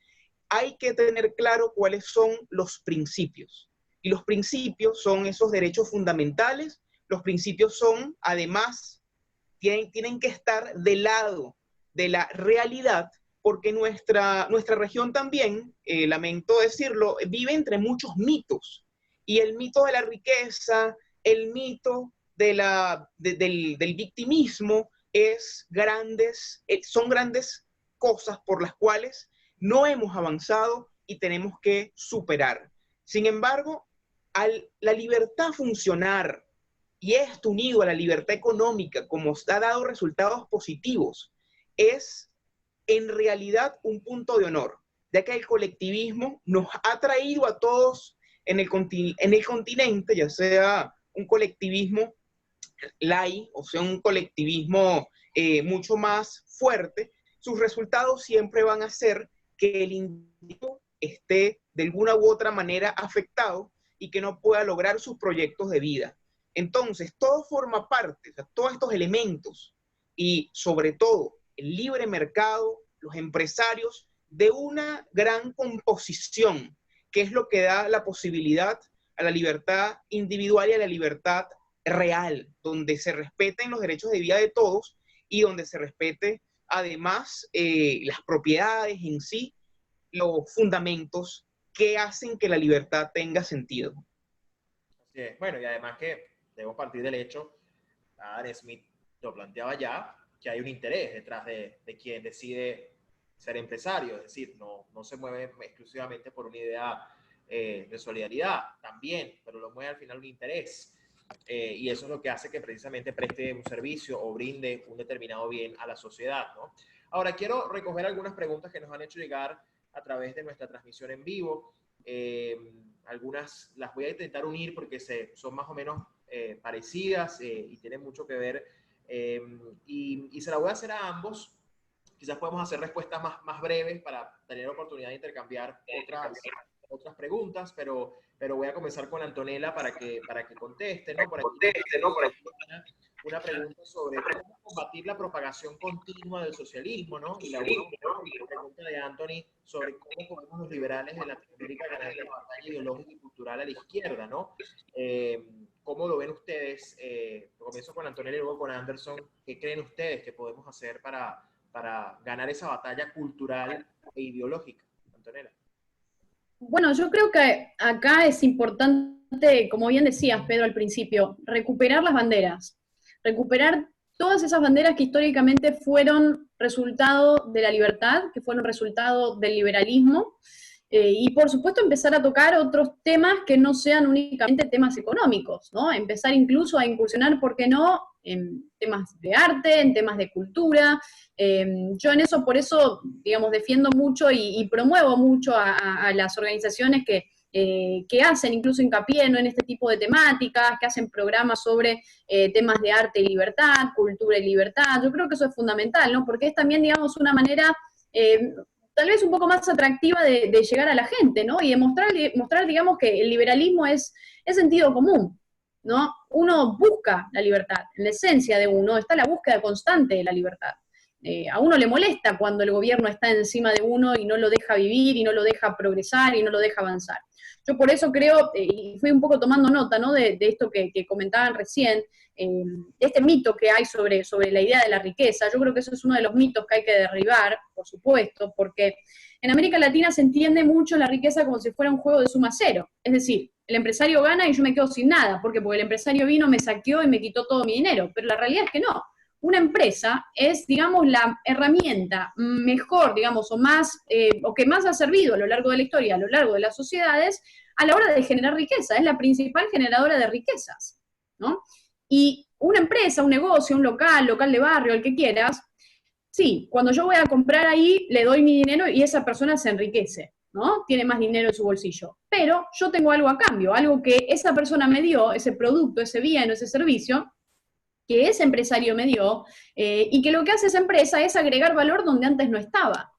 hay que tener claro cuáles son los principios. Y los principios son esos derechos fundamentales. Los principios son, además, tienen que estar del lado de la realidad, porque nuestra región también, lamento decirlo, vive entre muchos mitos. Y el mito de la riqueza, el mito del victimismo, son grandes cosas por las cuales no hemos avanzado y tenemos que superar. Sin embargo, al la libertad funcionar, y esto unido a la libertad económica, como ha dado resultados positivos, es en realidad un punto de honor, ya que el colectivismo nos ha traído a todos en el continente, ya sea un colectivismo light, o sea, un colectivismo mucho más fuerte, sus resultados siempre van a ser que el individuo esté de alguna u otra manera afectado y que no pueda lograr sus proyectos de vida. Entonces, todo forma parte, o sea, todos estos elementos y sobre todo el libre mercado, los empresarios, de una gran composición, que es lo que da la posibilidad a la libertad individual y a la libertad real, donde se respeten los derechos de vida de todos y donde se respete además las propiedades en sí, los fundamentos que hacen que la libertad tenga sentido. Así es. Bueno, y además que debo partir del hecho, Adam Smith lo planteaba ya, que hay un interés detrás de quien decide ser empresario, es decir, no se mueve exclusivamente por una idea de solidaridad, también, pero lo mueve al final un interés. Y eso es lo que hace que precisamente preste un servicio o brinde un determinado bien a la sociedad, ¿no? Ahora, quiero recoger algunas preguntas que nos han hecho llegar a través de nuestra transmisión en vivo. Algunas las voy a intentar unir porque son más o menos parecidas y tienen mucho que ver. Y se la voy a hacer a ambos. Quizás podemos hacer respuestas más breves para tener oportunidad de intercambiar otras preguntas, pero voy a comenzar con Antonella para que conteste, ¿no? Por aquí una pregunta sobre cómo combatir la propagación continua del socialismo, ¿no? Y la pregunta de Anthony sobre cómo podemos los liberales de Latinoamérica ganar la batalla ideológica y cultural a la izquierda, ¿no? ¿Cómo lo ven ustedes? Comienzo con Antonella y luego con Anderson. ¿Qué creen ustedes que podemos hacer para ganar esa batalla cultural e ideológica? Antonella. Bueno, yo creo que acá es importante, como bien decías, Pedro, al principio, recuperar las banderas, recuperar todas esas banderas que históricamente fueron resultado de la libertad, que fueron resultado del liberalismo, y por supuesto empezar a tocar otros temas que no sean únicamente temas económicos, ¿no? Empezar incluso a incursionar, ¿por qué no?, en temas de arte, en temas de cultura. Yo en eso, por eso, digamos, defiendo mucho y promuevo mucho a las organizaciones que hacen incluso hincapié, ¿no?, en este tipo de temáticas, que hacen programas sobre temas de arte y libertad, cultura y libertad. Yo creo que eso es fundamental, ¿no? Porque es también, digamos, una manera tal vez un poco más atractiva de llegar a la gente, ¿no? Y de mostrar, digamos, que el liberalismo es sentido común, ¿no? Uno busca la libertad, en la esencia de uno está la búsqueda constante de la libertad. A uno le molesta cuando el gobierno está encima de uno y no lo deja vivir, y no lo deja progresar, y no lo deja avanzar. Yo por eso creo, y fui un poco tomando nota, ¿no?, de esto que comentaban recién, este mito que hay sobre la idea de la riqueza. Yo creo que eso es uno de los mitos que hay que derribar, por supuesto, porque en América Latina se entiende mucho la riqueza como si fuera un juego de suma cero. Es decir, el empresario gana y yo me quedo sin nada. ¿Por qué? Porque el empresario vino, me saqueó y me quitó todo mi dinero. Pero la realidad es que no. Una empresa es, digamos, la herramienta mejor, digamos, o que más ha servido a lo largo de la historia, a lo largo de las sociedades, a la hora de generar riqueza. Es la principal generadora de riquezas, ¿no? Y una empresa, un negocio, un local de barrio, el que quieras, sí, cuando yo voy a comprar ahí, le doy mi dinero y esa persona se enriquece, ¿no? Tiene más dinero en su bolsillo. Pero yo tengo algo a cambio, algo que esa persona me dio, ese producto, ese bien o ese servicio, que ese empresario me dio, y que lo que hace esa empresa es agregar valor donde antes no estaba,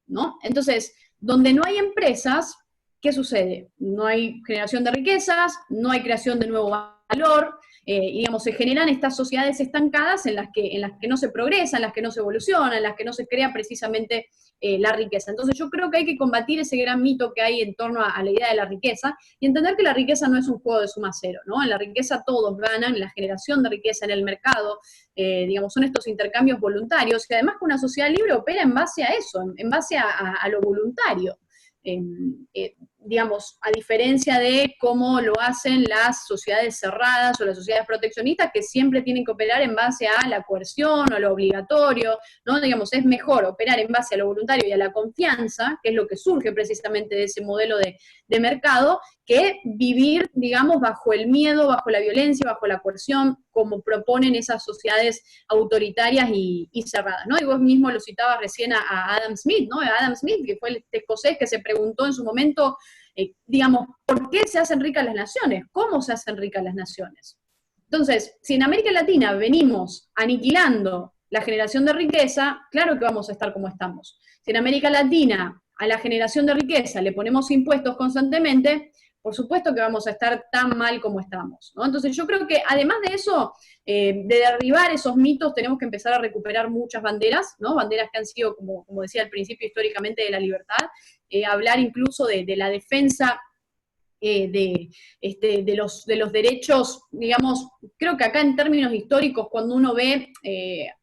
¿no? Entonces, donde no hay empresas, ¿qué sucede? No hay generación de riquezas, no hay creación de nuevo valor, y digamos, se generan estas sociedades estancadas en las que no se progresa, en las que no se evoluciona, en las que no se crea precisamente la riqueza. Entonces yo creo que hay que combatir ese gran mito que hay en torno a la idea de la riqueza y entender que la riqueza no es un juego de suma cero, ¿no? En la riqueza todos ganan, en la generación de riqueza en el mercado, digamos, son estos intercambios voluntarios, y además que una sociedad libre opera en base a eso, en base a lo voluntario. Digamos, a diferencia de cómo lo hacen las sociedades cerradas o las sociedades proteccionistas, que siempre tienen que operar en base a la coerción o a lo obligatorio, ¿no? Digamos, es mejor operar en base a lo voluntario y a la confianza, que es lo que surge precisamente de ese modelo de mercado, que vivir, digamos, bajo el miedo, bajo la violencia, bajo la coerción, como proponen esas sociedades autoritarias y cerradas, ¿no? Y vos mismo lo citabas recién a Adam Smith, ¿no? Adam Smith, que fue el escocés que se preguntó en su momento, digamos, ¿por qué se hacen ricas las naciones? ¿Cómo se hacen ricas las naciones? Entonces, si en América Latina venimos aniquilando la generación de riqueza, claro que vamos a estar como estamos. Si en América Latina a la generación de riqueza le ponemos impuestos constantemente, por supuesto que vamos a estar tan mal como estamos, ¿no? Entonces yo creo que además de eso, de derribar esos mitos, tenemos que empezar a recuperar muchas banderas, ¿no? Banderas que han sido, como decía al principio, históricamente de la libertad, hablar incluso de la defensa de los derechos, digamos, creo que acá en términos históricos, cuando uno ve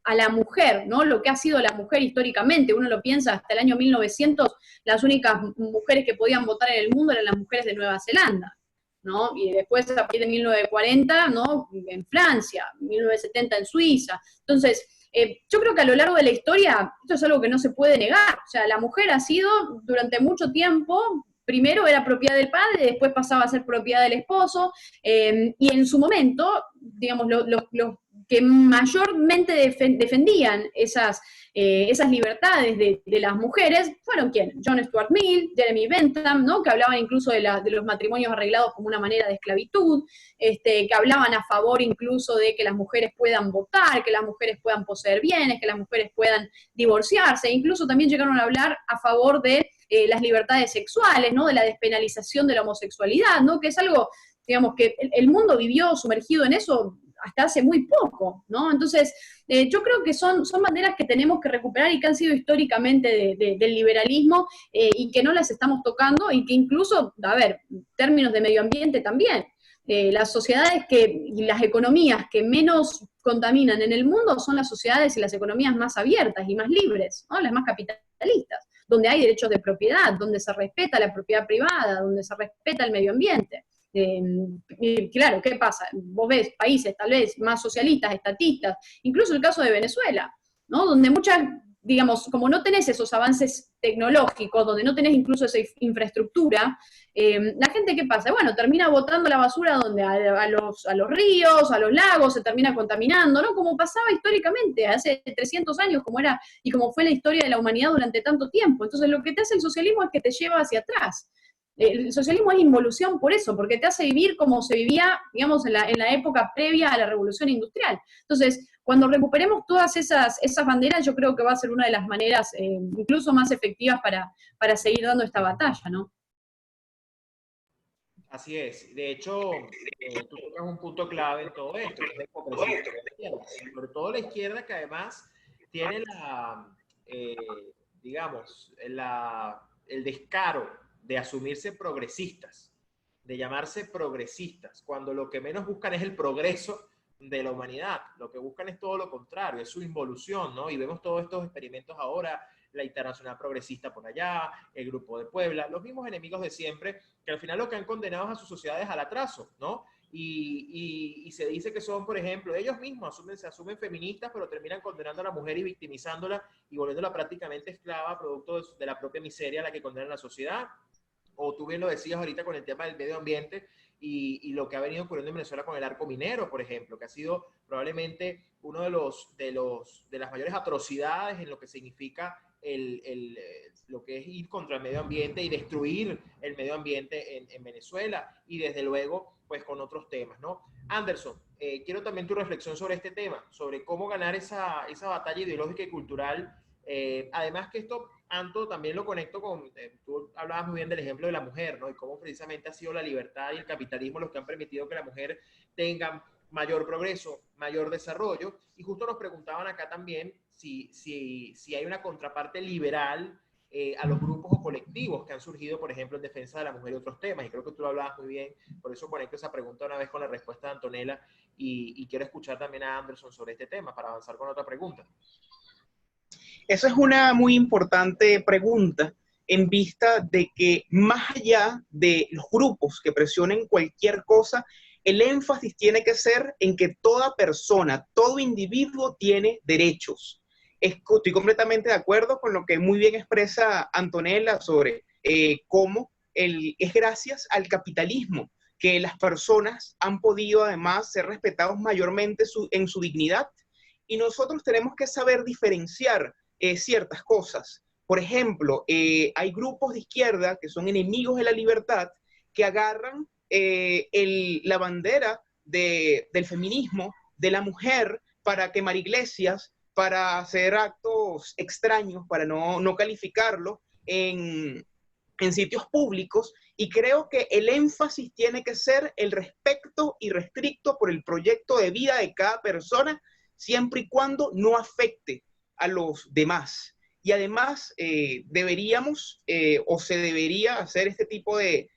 a la mujer, ¿no? Lo que ha sido la mujer históricamente, uno lo piensa hasta el año 1900, las únicas mujeres que podían votar en el mundo eran las mujeres de Nueva Zelanda, ¿no? Y después a partir de 1940, ¿no? En Francia, 1970 en Suiza. Entonces, yo creo que a lo largo de la historia, esto es algo que no se puede negar, o sea, la mujer ha sido durante mucho tiempo, primero era propiedad del padre, después pasaba a ser propiedad del esposo, y en su momento, digamos, los que mayormente defendían esas libertades de las mujeres fueron ¿quién? John Stuart Mill, Jeremy Bentham, ¿no? Que hablaban incluso de los matrimonios arreglados como una manera de esclavitud, que hablaban a favor incluso de que las mujeres puedan votar, que las mujeres puedan poseer bienes, que las mujeres puedan divorciarse, e incluso también llegaron a hablar a favor de las libertades sexuales, ¿no? De la despenalización de la homosexualidad, ¿no? Que es algo, digamos, que el mundo vivió sumergido en eso hasta hace muy poco, ¿no? Entonces, yo creo que son banderas que tenemos que recuperar y que han sido históricamente del liberalismo, y que no las estamos tocando, y que incluso, a ver, términos de medio ambiente también, las sociedades y las economías que menos contaminan en el mundo son las sociedades y las economías más abiertas y más libres, ¿no? Las más capitalistas, donde hay derechos de propiedad, donde se respeta la propiedad privada, donde se respeta el medio ambiente. Claro, ¿qué pasa? Vos ves países tal vez más socialistas, estatistas, incluso el caso de Venezuela, ¿no? Donde muchas, digamos, como no tenés esos avances tecnológicos, donde no tenés incluso esa infraestructura, la gente, ¿qué pasa? Bueno, termina botando la basura donde a los ríos, a los lagos, se termina contaminando, ¿no? Como pasaba históricamente, hace 300 años, como era y como fue la historia de la humanidad durante tanto tiempo. Entonces lo que te hace el socialismo es que te lleva hacia atrás. El socialismo es involución por eso, porque te hace vivir como se vivía, digamos, en la época previa a la revolución industrial. Entonces, cuando recuperemos todas esas banderas, yo creo que va a ser una de las maneras incluso más efectivas para seguir dando esta batalla, ¿no? Así es. De hecho, tú tocas un punto clave en todo esto, que es la hipocresía de la izquierda. Sobre todo la izquierda, que además tiene digamos, el descaro de asumirse progresistas, de llamarse progresistas, cuando lo que menos buscan es el progreso de la humanidad. Lo que buscan es todo lo contrario, es su involución, ¿no? Y vemos todos estos experimentos ahora, la Internacional Progresista por allá, el Grupo de Puebla, los mismos enemigos de siempre, que al final lo que han condenado a sus sociedades al atraso, ¿no? Y se dice que son, por ejemplo, ellos mismos se asumen feministas, pero terminan condenando a la mujer y victimizándola y volviéndola prácticamente esclava, producto de la propia miseria a la que condenan la sociedad. O tú bien lo decías ahorita con el tema del medio ambiente y lo que ha venido ocurriendo en Venezuela con el arco minero, por ejemplo, que ha sido probablemente uno de las mayores atrocidades en lo que significa lo que es ir contra el medio ambiente y destruir el medio ambiente en Venezuela, y desde luego pues con otros temas, ¿no? Anderson, quiero también tu reflexión sobre este tema, sobre cómo ganar esa batalla ideológica y cultural. Además que esto, Anto, también lo conecto con, tú hablabas muy bien del ejemplo de la mujer, ¿no? Y cómo precisamente ha sido la libertad y el capitalismo los que han permitido que la mujer tenga mayor progreso, mayor desarrollo. Y justo nos preguntaban acá también si hay una contraparte liberal a los grupos o colectivos que han surgido, por ejemplo, en defensa de la mujer y otros temas. Y creo que tú lo hablabas muy bien, por eso conecto esa pregunta una vez con la respuesta de Antonella y quiero escuchar también a Anderson sobre este tema para avanzar con otra pregunta. Esa es una muy importante pregunta en vista de que más allá de los grupos que presionen cualquier cosa, el énfasis tiene que ser en que toda persona, todo individuo tiene derechos. Estoy completamente de acuerdo con lo que muy bien expresa Antonella sobre cómo es gracias al capitalismo que las personas han podido además ser respetados mayormente en su dignidad. Y nosotros tenemos que saber diferenciar ciertas cosas. Por ejemplo, hay grupos de izquierda que son enemigos de la libertad que agarran la bandera del feminismo, de la mujer, para quemar iglesias, para hacer actos extraños, para no calificarlo en sitios públicos, y creo que el énfasis tiene que ser el respeto irrestricto por el proyecto de vida de cada persona, siempre y cuando no afecte a los demás. Y además deberíamos o se debería hacer este tipo de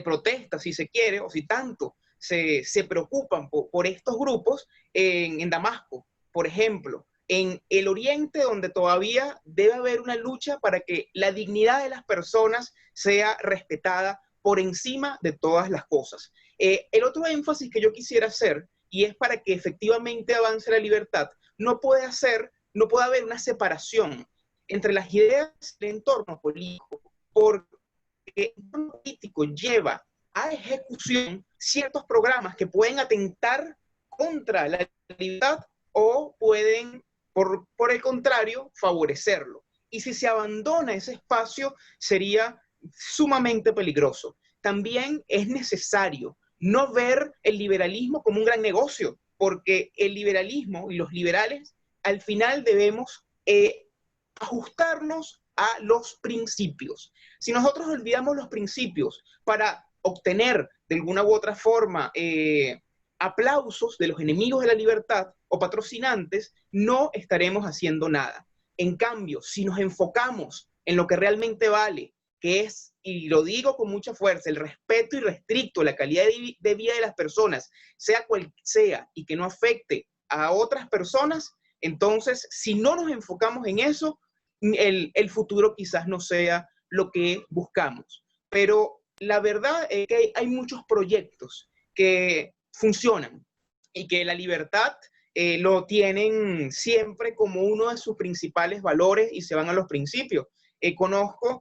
protestas, si se quiere, o si tanto se preocupan por estos grupos en Damasco, por ejemplo, en el Oriente, donde todavía debe haber una lucha para que la dignidad de las personas sea respetada por encima de todas las cosas. El otro énfasis que yo quisiera hacer, y es para que efectivamente avance la libertad, no puede haber una separación entre las ideas del entorno político, porque el entorno político lleva a ejecución ciertos programas que pueden atentar contra la libertad o pueden, por el contrario, favorecerlo. Y si se abandona ese espacio, sería sumamente peligroso. También es necesario no ver el liberalismo como un gran negocio, porque el liberalismo y los liberales al final debemos ajustarnos a los principios. Si nosotros olvidamos los principios para obtener de alguna u otra forma aplausos de los enemigos de la libertad o patrocinantes, no estaremos haciendo nada. En cambio, si nos enfocamos en lo que realmente vale, que es, y lo digo con mucha fuerza, el respeto irrestricto, la calidad de vida de las personas, sea cual sea, y que no afecte a otras personas, entonces, si no nos enfocamos en eso, el futuro quizás no sea lo que buscamos. Pero la verdad es que hay muchos proyectos que funcionan y que la libertad lo tienen siempre como uno de sus principales valores y se van a los principios. Conozco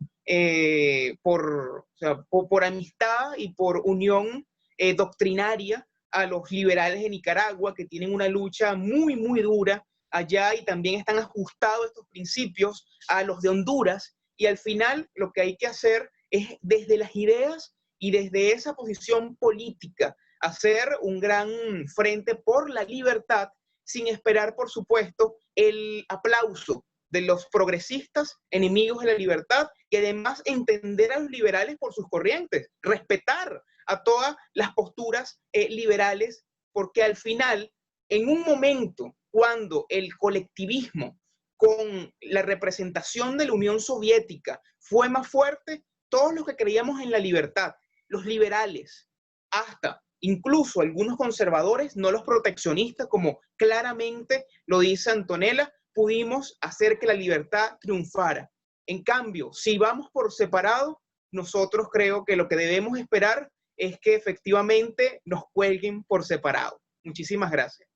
por amistad y por unión doctrinaria a los liberales de Nicaragua, que tienen una lucha muy, muy dura allá y también están ajustados estos principios a los de Honduras, y al final lo que hay que hacer es desde las ideas y desde esa posición política hacer un gran frente por la libertad, sin esperar, por supuesto, el aplauso de los progresistas, enemigos de la libertad, y además entender a los liberales por sus corrientes, respetar a todas las posturas liberales, porque al final, en un momento cuando el colectivismo con la representación de la Unión Soviética fue más fuerte, todos los que creíamos en la libertad, los liberales, hasta incluso algunos conservadores, no los proteccionistas, como claramente lo dice Antonella, pudimos hacer que la libertad triunfara. En cambio, si vamos por separado, nosotros creo que lo que debemos esperar es que efectivamente nos cuelguen por separado. Muchísimas gracias.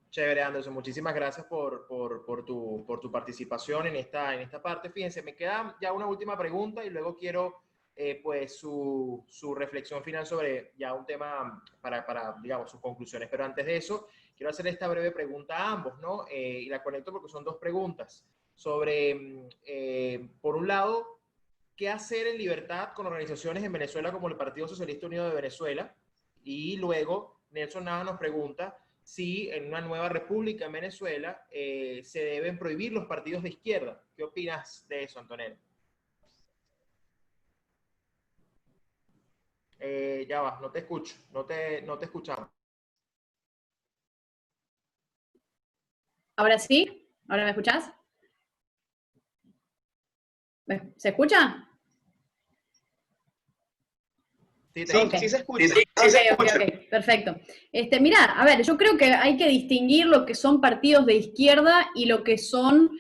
Chévere, Anderson. Muchísimas gracias por tu participación en esta parte. Fíjense, me queda ya una última pregunta y luego quiero pues su reflexión final sobre ya un tema para, digamos, sus conclusiones. Pero antes de eso, quiero hacer esta breve pregunta a ambos, ¿no? Y la conecto porque son dos preguntas sobre, por un lado, ¿qué hacer en libertad con organizaciones en Venezuela como el Partido Socialista Unido de Venezuela? Y luego, Nelson Nava nos pregunta si en una nueva república en Venezuela se deben prohibir los partidos de izquierda. ¿Qué opinas de eso, Antonella? Ya va, no te escucho, no te escuchamos. ¿Ahora sí? ¿Ahora me escuchás? ¿Se escucha? Sí, Sí, Okay. sí se escucha. Ok, perfecto. Mira, a ver, yo creo que hay que distinguir lo que son partidos de izquierda y lo que son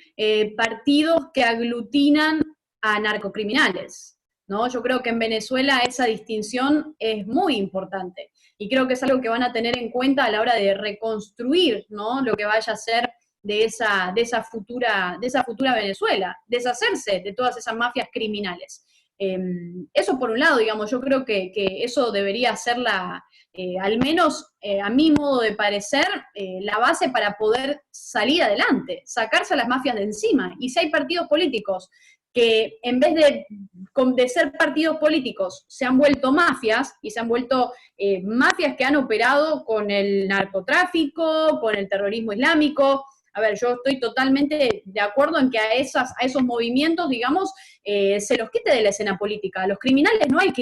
partidos que aglutinan a narcocriminales, ¿no? Yo creo que en Venezuela esa distinción es muy importante y creo que es algo que van a tener en cuenta a la hora de reconstruir, ¿no? Lo que vaya a ser de esa futura Venezuela, deshacerse de todas esas mafias criminales. Eso por un lado, digamos, yo creo que eso debería ser al menos a mi modo de parecer, la base para poder salir adelante, sacarse a las mafias de encima. Y si hay partidos políticos que en vez de ser partidos políticos se han vuelto mafias y se han vuelto mafias que han operado con el narcotráfico, con el terrorismo islámico. A ver, yo estoy totalmente de acuerdo en que a esos movimientos, digamos, se los quite de la escena política. A los criminales no hay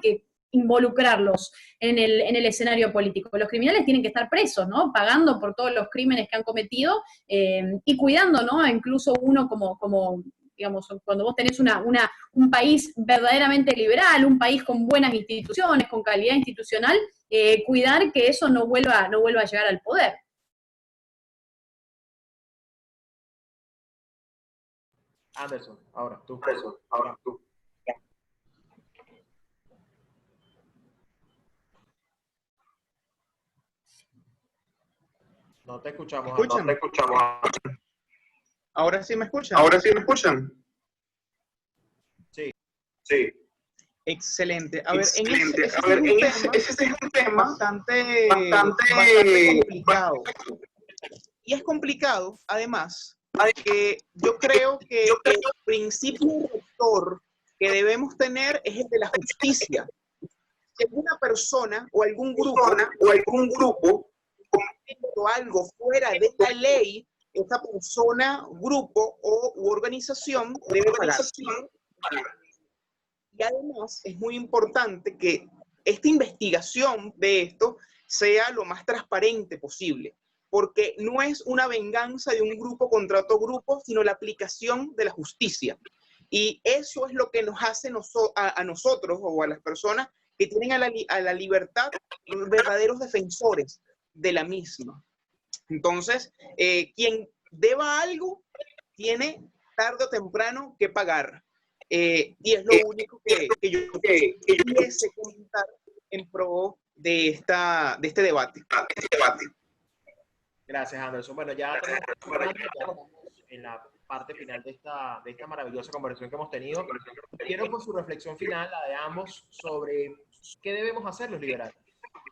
que involucrarlos en el escenario político. Los criminales tienen que estar presos, ¿no? Pagando por todos los crímenes que han cometido y cuidando, ¿no? Incluso uno como digamos, cuando vos tenés un país verdaderamente liberal, un país con buenas instituciones, con calidad institucional, cuidar que eso no vuelva a llegar al poder. Anderson, ahora tú. No te escuchamos. ¿Escuchan? No te escuchamos. ¿Ahora sí me escuchan? ¿Ahora sí me escuchan? Sí. Sí. Excelente. A ver, Excelente. ese es un tema bastante complicado. Y es complicado, además, que yo creo que el principio rector que debemos tener es el de la justicia. Si alguna persona o algún grupo cometiendo algo fuera de la ley, esa persona, grupo u organización debe pagar. Y además es muy importante que esta investigación de esto sea lo más transparente posible, porque no es una venganza de un grupo contra otro grupo, sino la aplicación de la justicia. Y eso es lo que nos hace a nosotros o a las personas que tienen a la libertad verdaderos defensores de la misma. Entonces, quien deba algo tiene tarde o temprano que pagar. Y es lo único que yo quisiese comentar en pro de este debate. Gracias, Anderson. Bueno, ya estamos en la parte final de esta maravillosa conversación que hemos tenido. Quiero por su reflexión final, la de ambos, sobre qué debemos hacer los liberales.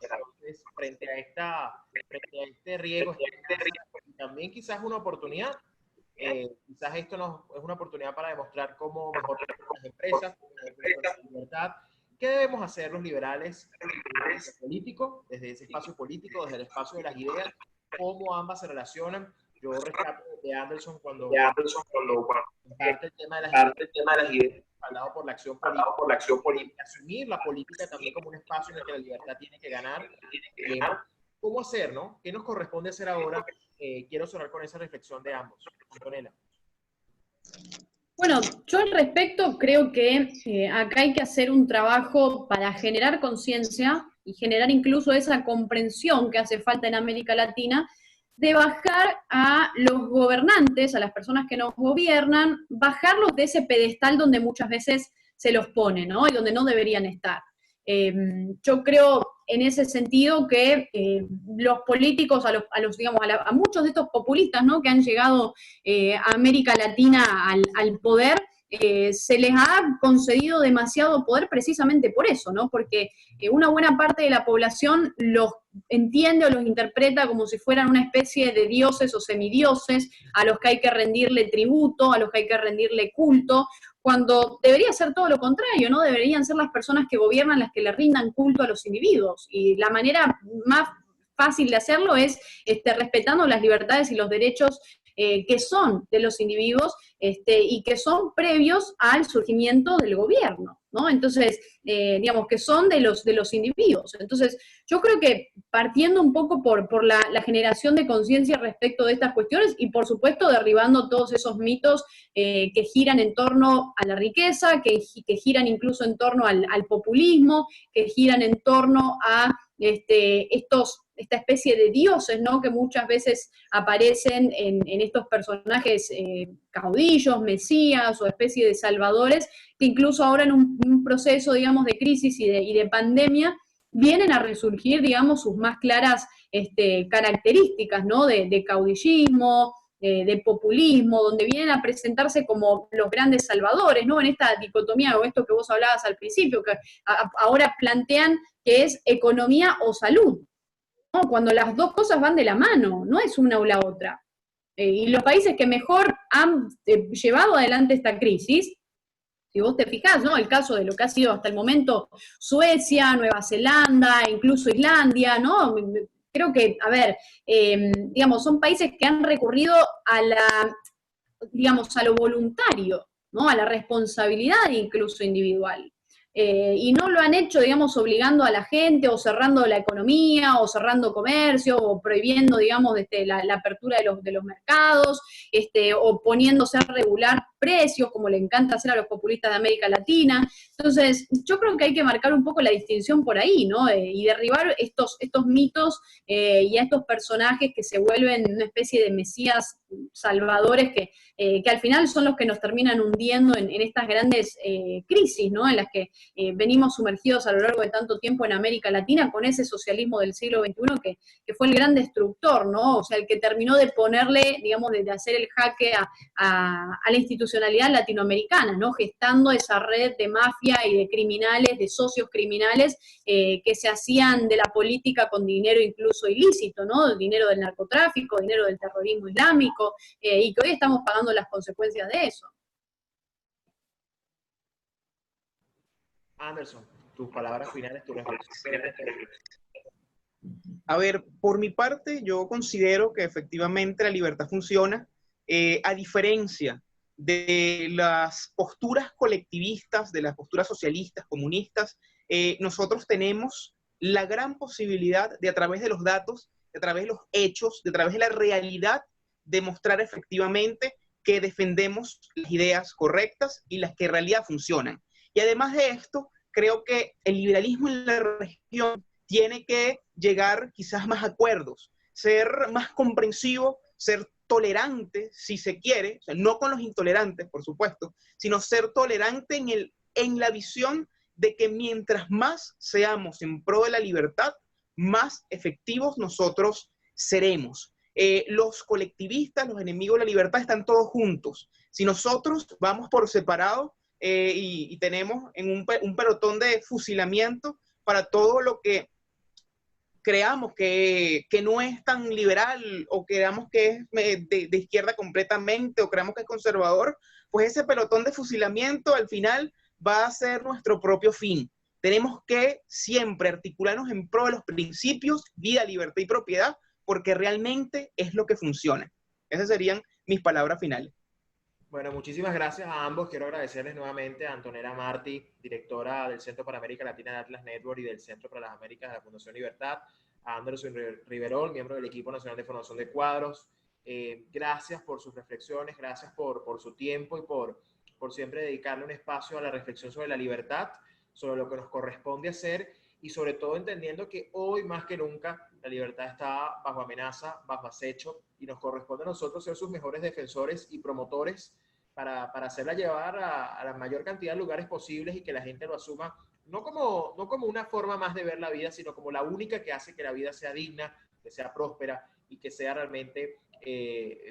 Entonces, frente a este riesgo, y también quizás una oportunidad. Quizás esto es una oportunidad para demostrar cómo mejor las empresas, la libertad, ¿Qué debemos hacer los liberales desde el político, desde ese espacio político, desde el espacio de las ideas? ¿Cómo ambas se relacionan? Yo rescato de Anderson cuando parte el tema de las ideas, hablado por la acción política, asumir la política también como un espacio en el que la libertad tiene que ganar. ¿Cómo hacer, no? ¿Qué nos corresponde hacer ahora? Quiero cerrar con esa reflexión de ambos. Antonella. Bueno, yo al respecto creo que acá hay que hacer un trabajo para generar conciencia y generar incluso esa comprensión que hace falta en América Latina, de bajar a los gobernantes, a las personas que nos gobiernan, bajarlos de ese pedestal donde muchas veces se los pone, ¿no? Y donde no deberían estar. Yo creo en ese sentido que los políticos, digamos, a muchos de estos populistas, ¿no?, que han llegado a América Latina al poder, se les ha concedido demasiado poder precisamente por eso, ¿no? Porque una buena parte de la población los entiende o los interpreta como si fueran una especie de dioses o semidioses a los que hay que rendirle tributo, a los que hay que rendirle culto, cuando debería ser todo lo contrario, ¿no? Deberían ser las personas que gobiernan las que le rindan culto a los individuos. Y la manera más fácil de hacerlo es respetando las libertades y los derechos que son de los individuos y que son previos al surgimiento del gobierno, ¿no? Entonces, digamos, que son de los individuos. Entonces, yo creo que partiendo un poco por la generación de conciencia respecto de estas cuestiones y, por supuesto, derribando todos esos mitos que giran en torno a la riqueza, que giran incluso en torno al populismo, que giran en torno a esta especie de dioses, ¿no?, que muchas veces aparecen en estos personajes caudillos, mesías o especie de salvadores, que incluso ahora en un proceso, digamos, de crisis y de pandemia, vienen a resurgir, digamos, sus más claras características, ¿no?, de caudillismo, de populismo, donde vienen a presentarse como los grandes salvadores, ¿no?, en esta dicotomía o esto que vos hablabas al principio, que ahora plantean que es economía o salud, ¿no?, cuando las dos cosas van de la mano, no es una o la otra. Y los países que mejor han llevado adelante esta crisis, si vos te fijás, ¿no?, el caso de lo que ha sido hasta el momento Suecia, Nueva Zelanda, incluso Islandia, ¿no?, creo que, a ver, digamos, son países que han recurrido digamos, a lo voluntario, ¿no?, a la responsabilidad incluso individual. Y no lo han hecho, digamos, obligando a la gente o cerrando la economía o cerrando comercio o prohibiendo, digamos, la apertura de los mercados o poniéndose a regular precios, como le encanta hacer a los populistas de América Latina. Entonces, yo creo que hay que marcar un poco la distinción por ahí, ¿no? Y derribar estos mitos y a estos personajes que se vuelven una especie de mesías salvadores que al final son los que nos terminan hundiendo en estas grandes crisis, ¿no?, en las que venimos sumergidos a lo largo de tanto tiempo en América Latina con ese socialismo del siglo XXI que fue el gran destructor, ¿no? O sea, el que terminó de ponerle, digamos, de hacer el jaque a la institucionalidad latinoamericana, ¿no?, gestando esa red de mafia y de criminales, de socios criminales que se hacían de la política con dinero incluso ilícito, ¿no?, dinero del narcotráfico, dinero del terrorismo islámico, y que hoy estamos pagando las consecuencias de eso. Anderson, tus palabras finales, tus reflexiones. A ver, por mi parte, yo considero que efectivamente la libertad funciona, a diferencia de las posturas colectivistas, de las posturas socialistas, comunistas. Nosotros tenemos la gran posibilidad de, a través de los datos, de a través de los hechos, de a través de la realidad, demostrar efectivamente que defendemos las ideas correctas y las que en realidad funcionan. Y además de esto, creo que el liberalismo en la región tiene que llegar quizás más a acuerdos, ser más comprensivo, ser tolerante, si se quiere, o sea, no con los intolerantes, por supuesto, sino ser tolerante en la visión de que mientras más seamos en pro de la libertad, más efectivos nosotros seremos. Los colectivistas, los enemigos de la libertad están todos juntos. Si nosotros vamos por separado y tenemos en un pelotón de fusilamiento para todo lo que creamos que no es tan liberal o creamos que es de izquierda completamente o creamos que es conservador, pues ese pelotón de fusilamiento al final va a ser nuestro propio fin. Tenemos que siempre articularnos en pro de los principios, vida, libertad y propiedad, porque realmente es lo que funciona. Esas serían mis palabras finales. Bueno, muchísimas gracias a ambos. Quiero agradecerles nuevamente a Antonella Martí, directora del Centro para América Latina de Atlas Network y del Centro para las Américas de la Fundación Libertad, a Anderson Riverol, miembro del equipo nacional de formación de cuadros. Gracias por sus reflexiones, gracias por su tiempo y por siempre dedicarle un espacio a la reflexión sobre la libertad, sobre lo que nos corresponde hacer y sobre todo entendiendo que hoy más que nunca la libertad está bajo amenaza, bajo acecho y nos corresponde a nosotros ser sus mejores defensores y promotores para hacerla llevar a la mayor cantidad de lugares posibles y que la gente lo asuma no como una forma más de ver la vida, sino como la única que hace que la vida sea digna, que sea próspera y que sea realmente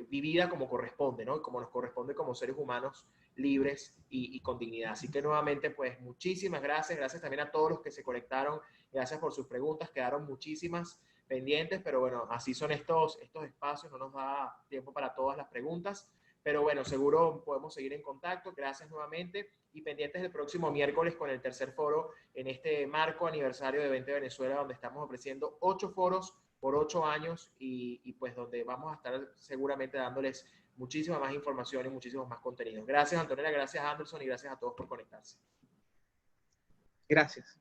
vivida como corresponde, ¿no? Como nos corresponde como seres humanos libres y con dignidad. Así que nuevamente, pues muchísimas gracias. Gracias también a todos los que se conectaron. Gracias por sus preguntas. Quedaron muchísimas pendientes, pero bueno, así son estos espacios. No nos da tiempo para todas las preguntas. Pero bueno, seguro podemos seguir en contacto. Gracias nuevamente y pendientes del próximo miércoles con el tercer foro en este marco aniversario de 20 Venezuela, donde estamos ofreciendo 8 foros por 8 años y pues donde vamos a estar seguramente dándoles muchísima más información y muchísimos más contenidos. Gracias, Antonella, gracias, Anderson, y gracias a todos por conectarse. Gracias.